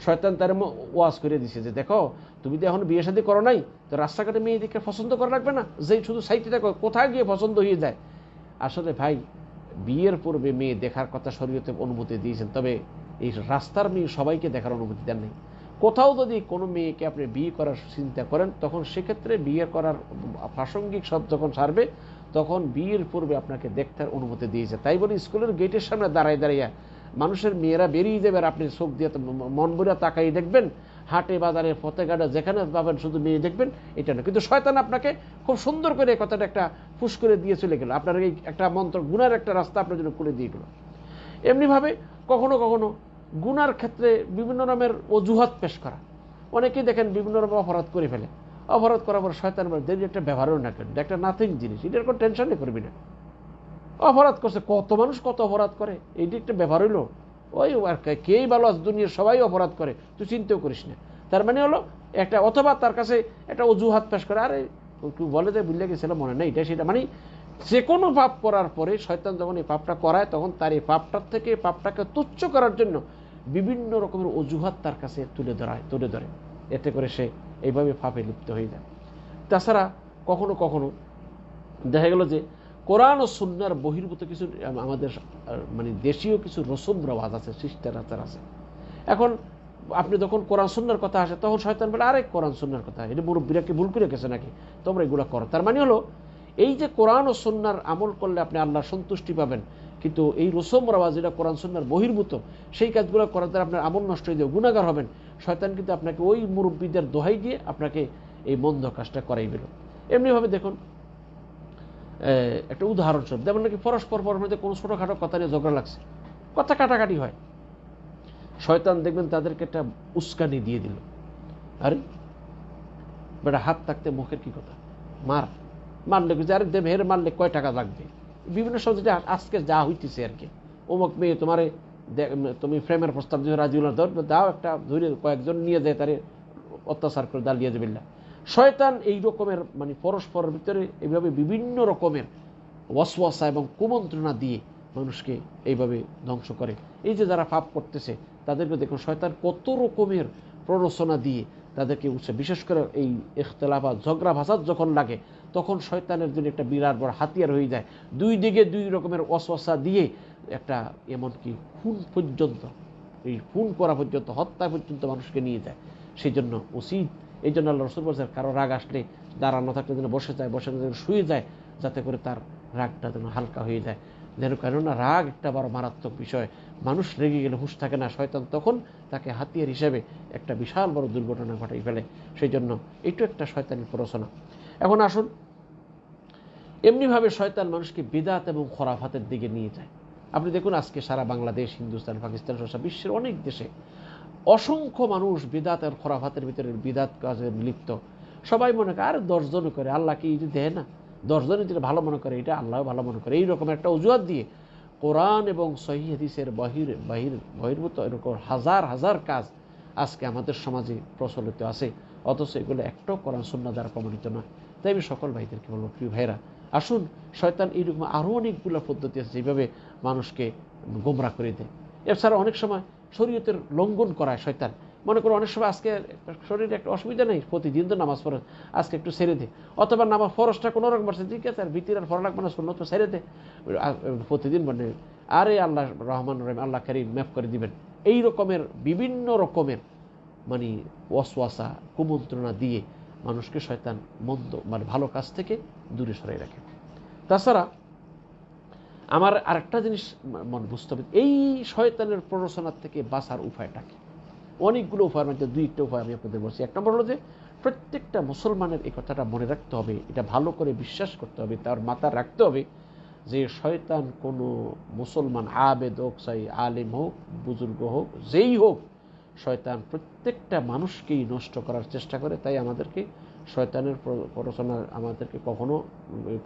শয়তান তার ওয়াজ করে দিছে যে দেখো তুমি তো এখন বিয়ে শাদী করো নাই, তো রাস্তাঘাটে মেয়ে দিকে পছন্দ করা লাগবে না, যেই শুধু সাইটে দেখো কোথায় গিয়ে পছন্দ হয়ে যায়। আসলে ভাই বিয়ের পূর্বে মেয়ে দেখার কথা শরীয়তে অনুমতি দিয়েছেন, তবে এই রাস্তার মেয়ে সবাইকে দেখার অনুমতি দেন নাই। কোথাও যদি কোনো মেয়েকে আপনি বিয়ে করার চিন্তা করেন, তখন সেক্ষেত্রে বিয়ে করার প্রাসঙ্গিক সব যখন সারবে, তখন বিয়ের পূর্বে আপনাকে দেখতে অনুমতি দিয়েছে। তাই বলে স্কুলের গেটের সামনে দাঁড়ায় দাঁড়িয়ে মানুষের মেয়েরা বেরিয়ে যাবে আর আপনি চোখ দিয়ে মন ভরে তাকাই দেখবেন, হাটে বাজারে পথে ঘাটে যেখানে পাবেন শুধু মেয়ে দেখবেন, এটা না। কিন্তু শয়তান আপনাকে খুব সুন্দর করে এই কথাটা একটা ফুস করে দিয়ে চলে গেল, আপনার এই একটা মন্ত্র গুনার একটা রাস্তা আপনার জন্য খুলে দিয়ে গেল। এমনিভাবে কখনো কখনো গুনার ক্ষেত্রে বিভিন্ন নামের অজুহাত পেশ করা, অনেকেই দেখেন বিভিন্ন রকম অপরাধ করে ফেলে, অপরাধ করার পর শয়তান দেরি একটা ব্যবহারও না করেন, একটা নাথিং জিনিস, এটার কোনো টেনশনই করবি না। অপরাধ করছে, কত মানুষ কত অপরাধ করে, এইটি একটা ব্যবহার হইলো, ওই আর কেই ভালো আজ দুনিয়ার সবাই অপরাধ করে, তুই চিন্তাও করিস না। তার মানে হলো একটা, অথবা তার কাছে একটা অজুহাত পেশ করে, আরে তুই বলে যে বুঝলে গেছিলাম মনে নেই, এটা সেটা। মানে যে কোনো পাপ করার পরে শয়তান যখন এই পাপটা করায়, তখন তার এই পাপটার থেকে পাপটাকে তুচ্ছ করার জন্য বিভিন্ন রকমের অজুহাত তার কাছে তুলে ধরে, এতে করে সে এইভাবে পাপে লিপ্ত হয়ে যায়। তাছাড়া কখনো কখনো দেখা গেল যে কোরআন ও সুন্নাহর বহির্ভূত কিছু আমাদের মানে দেশীয় কিছু রসম রেওয়াজ আছে, শিষ্টাচার আছে। এখন আপনি যখন কোরআন সুন্নাহর কথা আসে, তখন শয়তান বলে আরে কোরআন সুন্নাহর কথা, এটা মুরব্বীরা কি ভুল করে গেছে নাকি, তোমরা এগুলো করো। তার মানে হলো এই যে কোরআন ও সুন্নাহর আমল করলে আপনি আল্লাহর সন্তুষ্টি পাবেন, কিন্তু এই রসম রেওয়াজ যেটা কোরআন সুন্নাহর বহির্ভূত, সেই কাজগুলো করার দ্বারা আপনার আমল নষ্ট হয়ে যাবে, গুনাহগার হবেন। শয়তান কিন্তু আপনাকে ওই মুরব্বীদের দোহাই দিয়ে আপনাকে এই মন্দ কাজটা করাই দিল। এমনিভাবে দেখুন একটা উদাহরণস্বরূপ, যেমন নাকি পরস্পর মধ্যে কোনো ছোটোখাটো কথা নিয়ে ঝগড়া লাগছে, কথা কাটাকাটি হয়, শয়তান দেখবেন তাদেরকে একটা উস্কানি দিয়ে দিল, আরে বেটা হাত থাকতে মুখের কি কথা, মারলে আরে দেব হের মারলে কয় টাকা লাগবে, বিভিন্ন সময় যেটা আজকে যা হইতেছে আর কি, অমুক মেয়ে তোমারে তুমি প্রেমের প্রস্তাব দিয়ে রাজি হল, দাও একটা ধরে কয়েকজন নিয়ে যায় তারে অত্যাচার করে দাঁড়িয়ে যাবে। শয়তান এই রকমের মানে পরস্পরের ভিতরে এইভাবে বিভিন্ন রকমের ওয়াসওয়াসা এবং কুমন্ত্রণা দিয়ে মানুষকে এইভাবে ধ্বংস করে। এই যে যারা পাপ করতেছে তাদেরকে দেখুন শয়তান কত রকমের প্ররোচনা দিয়ে তাদেরকে উৎসে, বিশেষ করে এই ইখতিলাফাত ঝগড়া ভাসাদ যখন লাগে, তখন শয়তানের জন্য একটা বিরাট বড় হাতিয়ার হয়ে যায়। দুই দিকে দুই রকমের ওয়াসওয়াসা দিয়ে একটা এমনকি খুন পর্যন্ত, এই খুন করা পর্যন্ত, হত্যা পর্যন্ত মানুষকে নিয়ে যায়। সেই জন্য উচিত, এই জন্য আল্লাহ রাসূল বলেছেন কারো রাগ আসলে দাঁড়ানো থাকলে যেন বসে যায়, বসে যেন শুয়ে যায়, যাতে করে তার রাগটা যেন হালকা হয়ে যায়। যেন, কেননা রাগ একটা বড় মারাত্মক বিষয়, মানুষ রেগে গেলে হুঁশ থাকে না, শয়তান তখন তাকে হাতিয়ার হিসেবে একটা বিশাল বড় দুর্ঘটনা ঘটাই ফেলে। সেই জন্য এটু একটা শয়তানের প্ররোচনা। এখন আসুন, এমনিভাবে শয়তান মানুষকে বিদআত এবং খোরাফাতের দিকে নিয়ে যায়। আপনি দেখুন আজকে সারা বাংলাদেশ, হিন্দুস্তান, পাকিস্তান সহ বিশ্বের অনেক দেশে অসংখ্য মানুষ বিদআত আর খোরাফাতের ভিতরে বিদআত কাজে লিপ্ত। সবাই মনে করে আর 10 জন করে, আল্লাহ কি এটা দেয় না, 10 জনে যেটা ভালো মনে করে এটা আল্লাহ ভালো মনে করে, এইরকম একটা অজুহাত দিয়ে কোরআন এবং সহিহ হাদিসের বহির্ভূত এরকম হাজার হাজার কাজ আজকে আমাদের সমাজে প্রচলিত আছে, অথচ এগুলো একটাও কোরআন সুন্নাহ দ্বারা প্রমাণিত নয়। তাই আমি সকল ভাইদেরকে বলবো, প্রিয় ভাইরা, আসুন, শয়তান এইরকম আরও অনেকগুলো পদ্ধতি আছে যেভাবে মানুষকে গোমরা করে দেয়। এছাড়া অনেক সময় শরীয়তের লঙ্ঘন করায় শয়তান। মনে করো অনেক সময় আজকে শরীরে একটা অসুবিধা নেই, প্রতিদিন তো নামাজ ফরজ, আজকে একটু ছেড়ে দে, অথবা নামাজ ফরজটা কোনো রকম আসছে, ঠিক আছে আর ভিতরে আর ফরজ লাগবে না, সুন্নত ছেড়ে দে, প্রতিদিন মানে আরে আল্লাহ রহমান রহিম, আল্লাহ কারীম মাফ করে দিবেন। এই রকমের বিভিন্ন রকমের মানে ওয়াসওয়াসা কুমন্ত্রণা দিয়ে মানুষকে শয়তান মন্দ মানে ভালো কাজ থেকে দূরে সরাই রাখে। তাছাড়া আমার আরেকটা জিনিস মনে বুঝতে হবে, এই শয়তানের প্ররোচনার থেকে বাঁচার উপায়টা কি? অনেকগুলো উপায়ের মধ্যে 2-1টা উপায় আমি আপনাদের বলছি। এক নম্বর হলো যে প্রত্যেকটা মুসলমানের এই কথাটা মনে রাখতে হবে, এটা ভালো করে বিশ্বাস করতে হবে, তার মাথা রাখতে হবে যে শয়তান কোনো মুসলমান আবেদ হোক, চাই আলেম হোক, বুজুর্গ হোক, যেই হোক, শয়তান প্রত্যেকটা মানুষকেই নষ্ট করার চেষ্টা করে। তাই আমাদেরকে শয়তানের প্ররোচনা, আমাদেরকে কখনো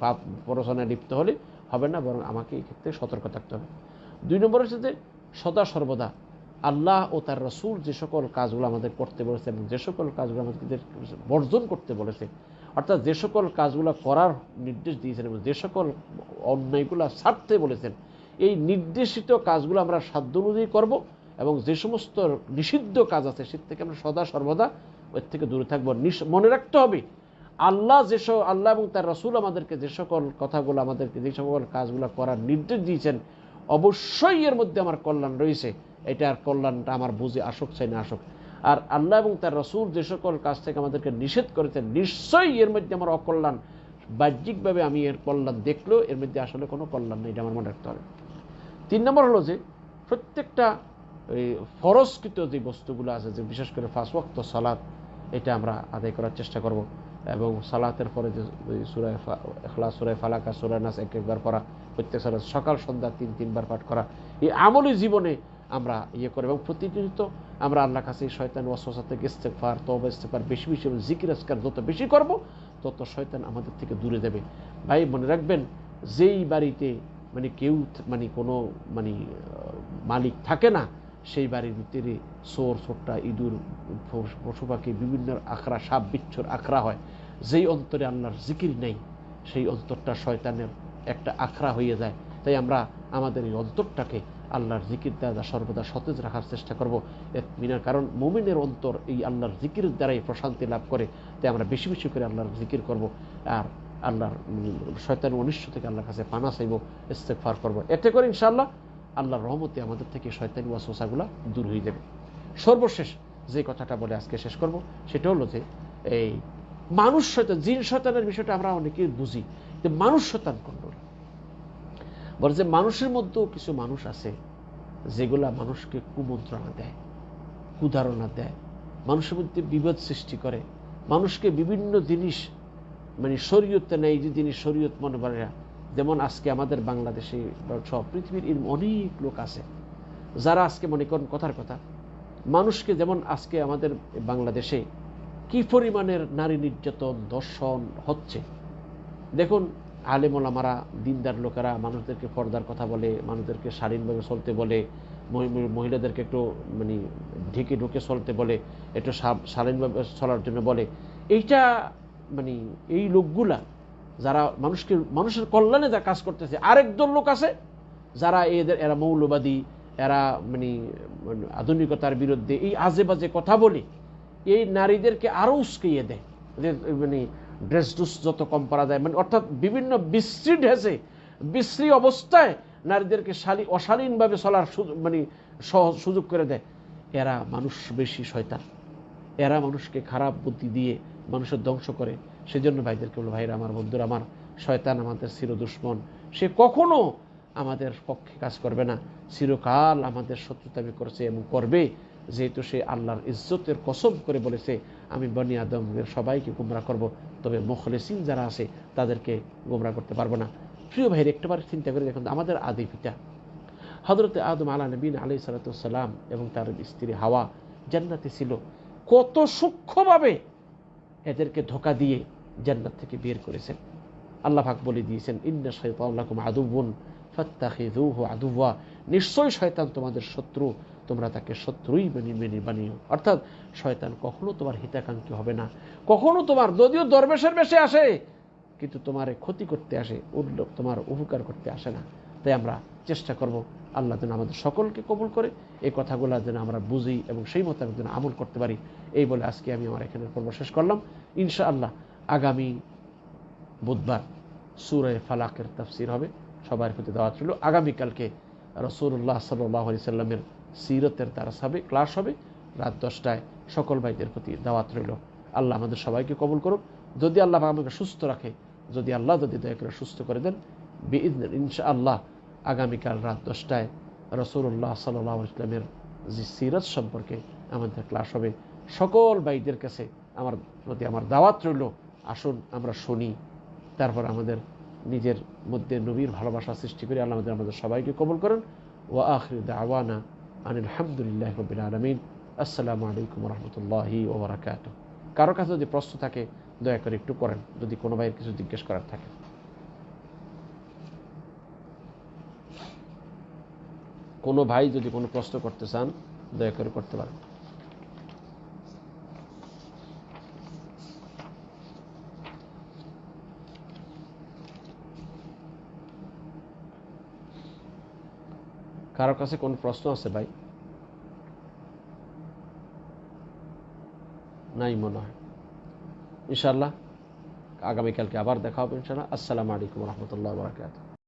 পাপ প্ররোচনায় লিপ্ত হলে হবে না, বরং আমাকে এই ক্ষেত্রে সতর্ক থাকতে হবে। 2 নম্বর হচ্ছে যে সদা সর্বদা আল্লাহ ও তার রাসূল যে সকল কাজগুলো আমাদের করতে বলেছে এবং যে সকল কাজগুলো আমাদের বর্জন করতে বলেছে, অর্থাৎ যে সকল কাজগুলো করার নির্দেশ দিয়েছেন এবং যে সকল অন্যায়গুলো ছাড়তে বলেছেন, এই নির্দেশিত কাজগুলো আমরা সাধ্য অনুযায়ী করবো এবং যে সমস্ত নিষিদ্ধ কাজ আছে সে থেকে আমরা সদা সর্বদা ওর থেকে দূরে থাকবো। মনে রাখতে হবে আল্লাহ এবং তার রাসূল আমাদেরকে যে সকল কথাগুলো, আমাদেরকে যে সকল কাজগুলো করার নির্দেশ দিয়েছেন, অবশ্যই এর মধ্যে আমার কল্যাণ রয়েছে। এটার কল্যাণটা আমার বুঝে আসুক চাই না আসুক। আর আল্লাহ এবং তার রাসূল যে সকল কাজ থেকে আমাদেরকে নিষেধ করেছেন, নিশ্চয়ই এর মধ্যে আমার অকল্যাণ, বাহ্যিকভাবে আমি এর কল্যাণ দেখলেও এর মধ্যে আসলে কোনো কল্যাণ নেই, এটা আমার মনে রাখতে হবে। 3 নম্বর হলো যে প্রত্যেকটা ওই ফরজকৃত যে বস্তুগুলো আছে, যে বিশেষ করে 5 ওয়াক্ত সালাত, এটা আমরা আদায় করার চেষ্টা করব এবং সালাতের পরে যে সূরা ইখলাস, সূরা ফালাক, সূরা নাস একবার পড়া, প্রত্যেক সালাত সকাল সন্ধ্যা 3 বার পাঠ করা, এই আমলি জীবনে আমরা করব এবং প্রতিনিয়ত আমরা আল্লাহর কাছে শয়তান ওয়াসওয়াসা থেকে ইস্তেগফার, তওবা, ইস্তেগফার বেশি বেশি এবং জিকির আজকার যত বেশি করব তত শয়তান আমাদের থেকে দূরে যাবে। ভাই মনে রাখবেন, যেই বাড়িতে কেউ কোনো মালিক থাকে না, সেই বাড়ির ভিতরে চোর, ছোট্টা, ইঁদুর, পশু পাখি, বিভিন্ন আখড়া, সাপ বিচ্ছুর আখড়া হয়। যেই অন্তরে আল্লাহর জিকির নেই, সেই অন্তরটা শয়তানের একটা আখড়া হয়ে যায়। তাই আমরা আমাদের এই অন্তরটাকে আল্লাহর জিকির দ্বারা সর্বদা সতেজ রাখার চেষ্টা করব। কারণ মুমিনের অন্তর এই আল্লাহর জিকিরের দ্বারাই প্রশান্তি লাভ করে। তাই আমরা বেশি বেশি করে আল্লাহর জিকির করব আর আল্লাহর শয়তানের অনিষ্ট থেকে আল্লাহর কাছে পানা চাইব, ইস্তেগফার করব। এতে করে ইনশাআল্লাহ আল্লাহর রহমতে আমাদের থেকে শয়তানি ওয়াসওয়াসাগুলো দূর হয়ে যাবে। সর্বশেষ যে কথাটা বলে আজকে শেষ করব, সেটা হলো যে এই মানুষ শয়তান, জিন শয়তানের বিষয়টা আমরা অনেকেই বুঝি, যে মানুষ শয়তান কোনগুলো। বলে যে মানুষের মধ্যেও কিছু মানুষ আছে যেগুলা মানুষকে কুমন্ত্রণা দেয়, কুধারণা দেয়, মানুষের মধ্যে বিভেদ সৃষ্টি করে, মানুষকে বিভিন্ন জিনিস শরীয়তে নেই যে জিনিস শরীয়ত মনে করে না। যেমন আজকে আমাদের বাংলাদেশে সব পৃথিবীর অনেক লোক আছে যারা আজকে মনে করেন কথার কথা মানুষকে, যেমন আজকে আমাদের বাংলাদেশে কি পরিমাণের নারী নির্যাতন, ধর্ষণ হচ্ছে দেখুন। আলেম ওলামারা, দিনদার লোকেরা মানুষদেরকে পর্দার কথা বলে, মানুষদেরকে শালীনভাবে চলতে বলে, মহিলাদেরকে একটু ঢেকে ঢুকে চলতে বলে, একটু শালীনভাবে চলার জন্য বলে। এইটা এই লোকগুলা যারা মানুষের কল্যাণে যা কাজ করতেছে, আরেকদল লোক আছে যারা এরা মৌলবাদী, এরা আধুনিকতার বিরুদ্ধে এই আজে বাজে কথা বলে এই নারীদেরকে আরো উস্কিয়ে দেয়। ড্রেস ডুস যত কম করা যায়, অর্থাৎ বিভিন্ন বিশ্রী ড্রেসে, বিশ্রী অবস্থায় নারীদেরকে অশালীনভাবে চলার সুযোগ করে দেয়। এরা মানুষ বেশি শয়তান, এরা মানুষকে খারাপ বুদ্ধি দিয়ে মানুষের ধ্বংস করে। সেজন্য ভাইদেরকে বলো, ভাইরা আমার, বন্ধুরা আমার, শয়তান আমাদের চির দুশ্মন, সে কখনো আমাদের পক্ষে কাজ করবে না, চিরকাল আমাদের শত্রুতামি করেছে এবং করবে, যেহেতু সে আল্লাহর ইজ্জতের কসম করে বলেছে, আমি বনি আদমের সবাইকে গুমরা করব, তবে মুখলিসিন যারা আছে তাদেরকে গুমরা করতে পারবো না। প্রিয় ভাইয়ের একটাবার চিন্তা করে দেখুন, আমাদের আদি পিতা হযরত আদম আলাইহিস সালাম এবং তার স্ত্রী হাওয়া জান্নাতে ছিল, কত সূক্ষ্মভাবে এদেরকে ধোঁকা দিয়ে জান্নাত থেকে বের করেছেন। আল্লাহ পাক বলে দিয়েছেন, ইন্না শাইতানা লাকুম আদুউন ফাত্তাখিযুহু আদুওয়া, নিশ্চয়ই শয়তান তোমাদের শত্রু, তোমরা তাকে শত্রুই বানিও। অর্থাৎ শয়তান কখনো তোমার হিতাকাঙ্ক্ষী হবে না, কখনো তোমার, যদিও দরবেশের বেশে আসে কিন্তু তোমার ক্ষতি করতে আসে, তোমার উপকার করতে আসে না। তাই আমরা চেষ্টা করব আল্লাহ যেন আমাদের সকলকে কবুল করে, এই কথাগুলো যেন আমরা বুঝি এবং সেই মোতাবেক যেন আমল করতে পারি। এই বলে আজকে আমি আমার এখানে পর্ব শেষ করলাম। ইনশাআল্লাহ আগামী বুধবার সূরা ফালাকের তাফসীর হবে, সবার প্রতি দাওয়াত রইল। আগামীকালকে রাসূলুল্লাহ সাল্লাল্লাহু আলাইহি সাল্লামের সিরতের দারাস হবে, ক্লাস হবে রাত 10টায়। সকল ভাইদের প্রতি দাওয়াত রইল। আল্লাহ আমাদের সবাইকে কবুল করুক। যদি আল্লাহ আমাকে সুস্থ রাখে, যদি আল্লাহ দয়া করে সুস্থ করে দেন, বিইذن ইনশাআল্লাহ আগামীকাল রাত 10টায় রাসূলুল্লাহ সাল্লাল্লাহু আলাইহি সাল্লামের যে সিরত সম্পর্কে আমাদের ক্লাস হবে। সকল ভাইদের কাছে আমার দাওয়াত রইল, আসুন আমরা শুনি, তারপর আমাদের নিজের মধ্যে নবীর ভালোবাসা সৃষ্টি করি। আল্লাহ আমাদের সবাইকে কবুল করেন। ওয়া আখিরু দাওয়ানা আনিল হামদুলিল্লাহি রাব্বিল আলামিন। আসসালামু আলাইকুম ওয়া রাহমাতুল্লাহি ওয়া বারাকাতুহু। কারো কাছে যদি প্রশ্ন থাকে দয়া করে একটু করেন, যদি কোনো ভাইয়ের কিছু জিজ্ঞেস করার থাকে। কোনো ভাই যদি কোনো প্রশ্ন করতে চান দয়া করে করতে পারেন। কারোর কাছে কোন প্রশ্ন আছে ভাই? নাই মনে হয়। ইনশাআল্লাহ আগামীকালকে আবার দেখা হবে ইনশাআল্লাহ। আসসালামু আলাইকুম রহমতুল্লাহ বারাকাতুহু।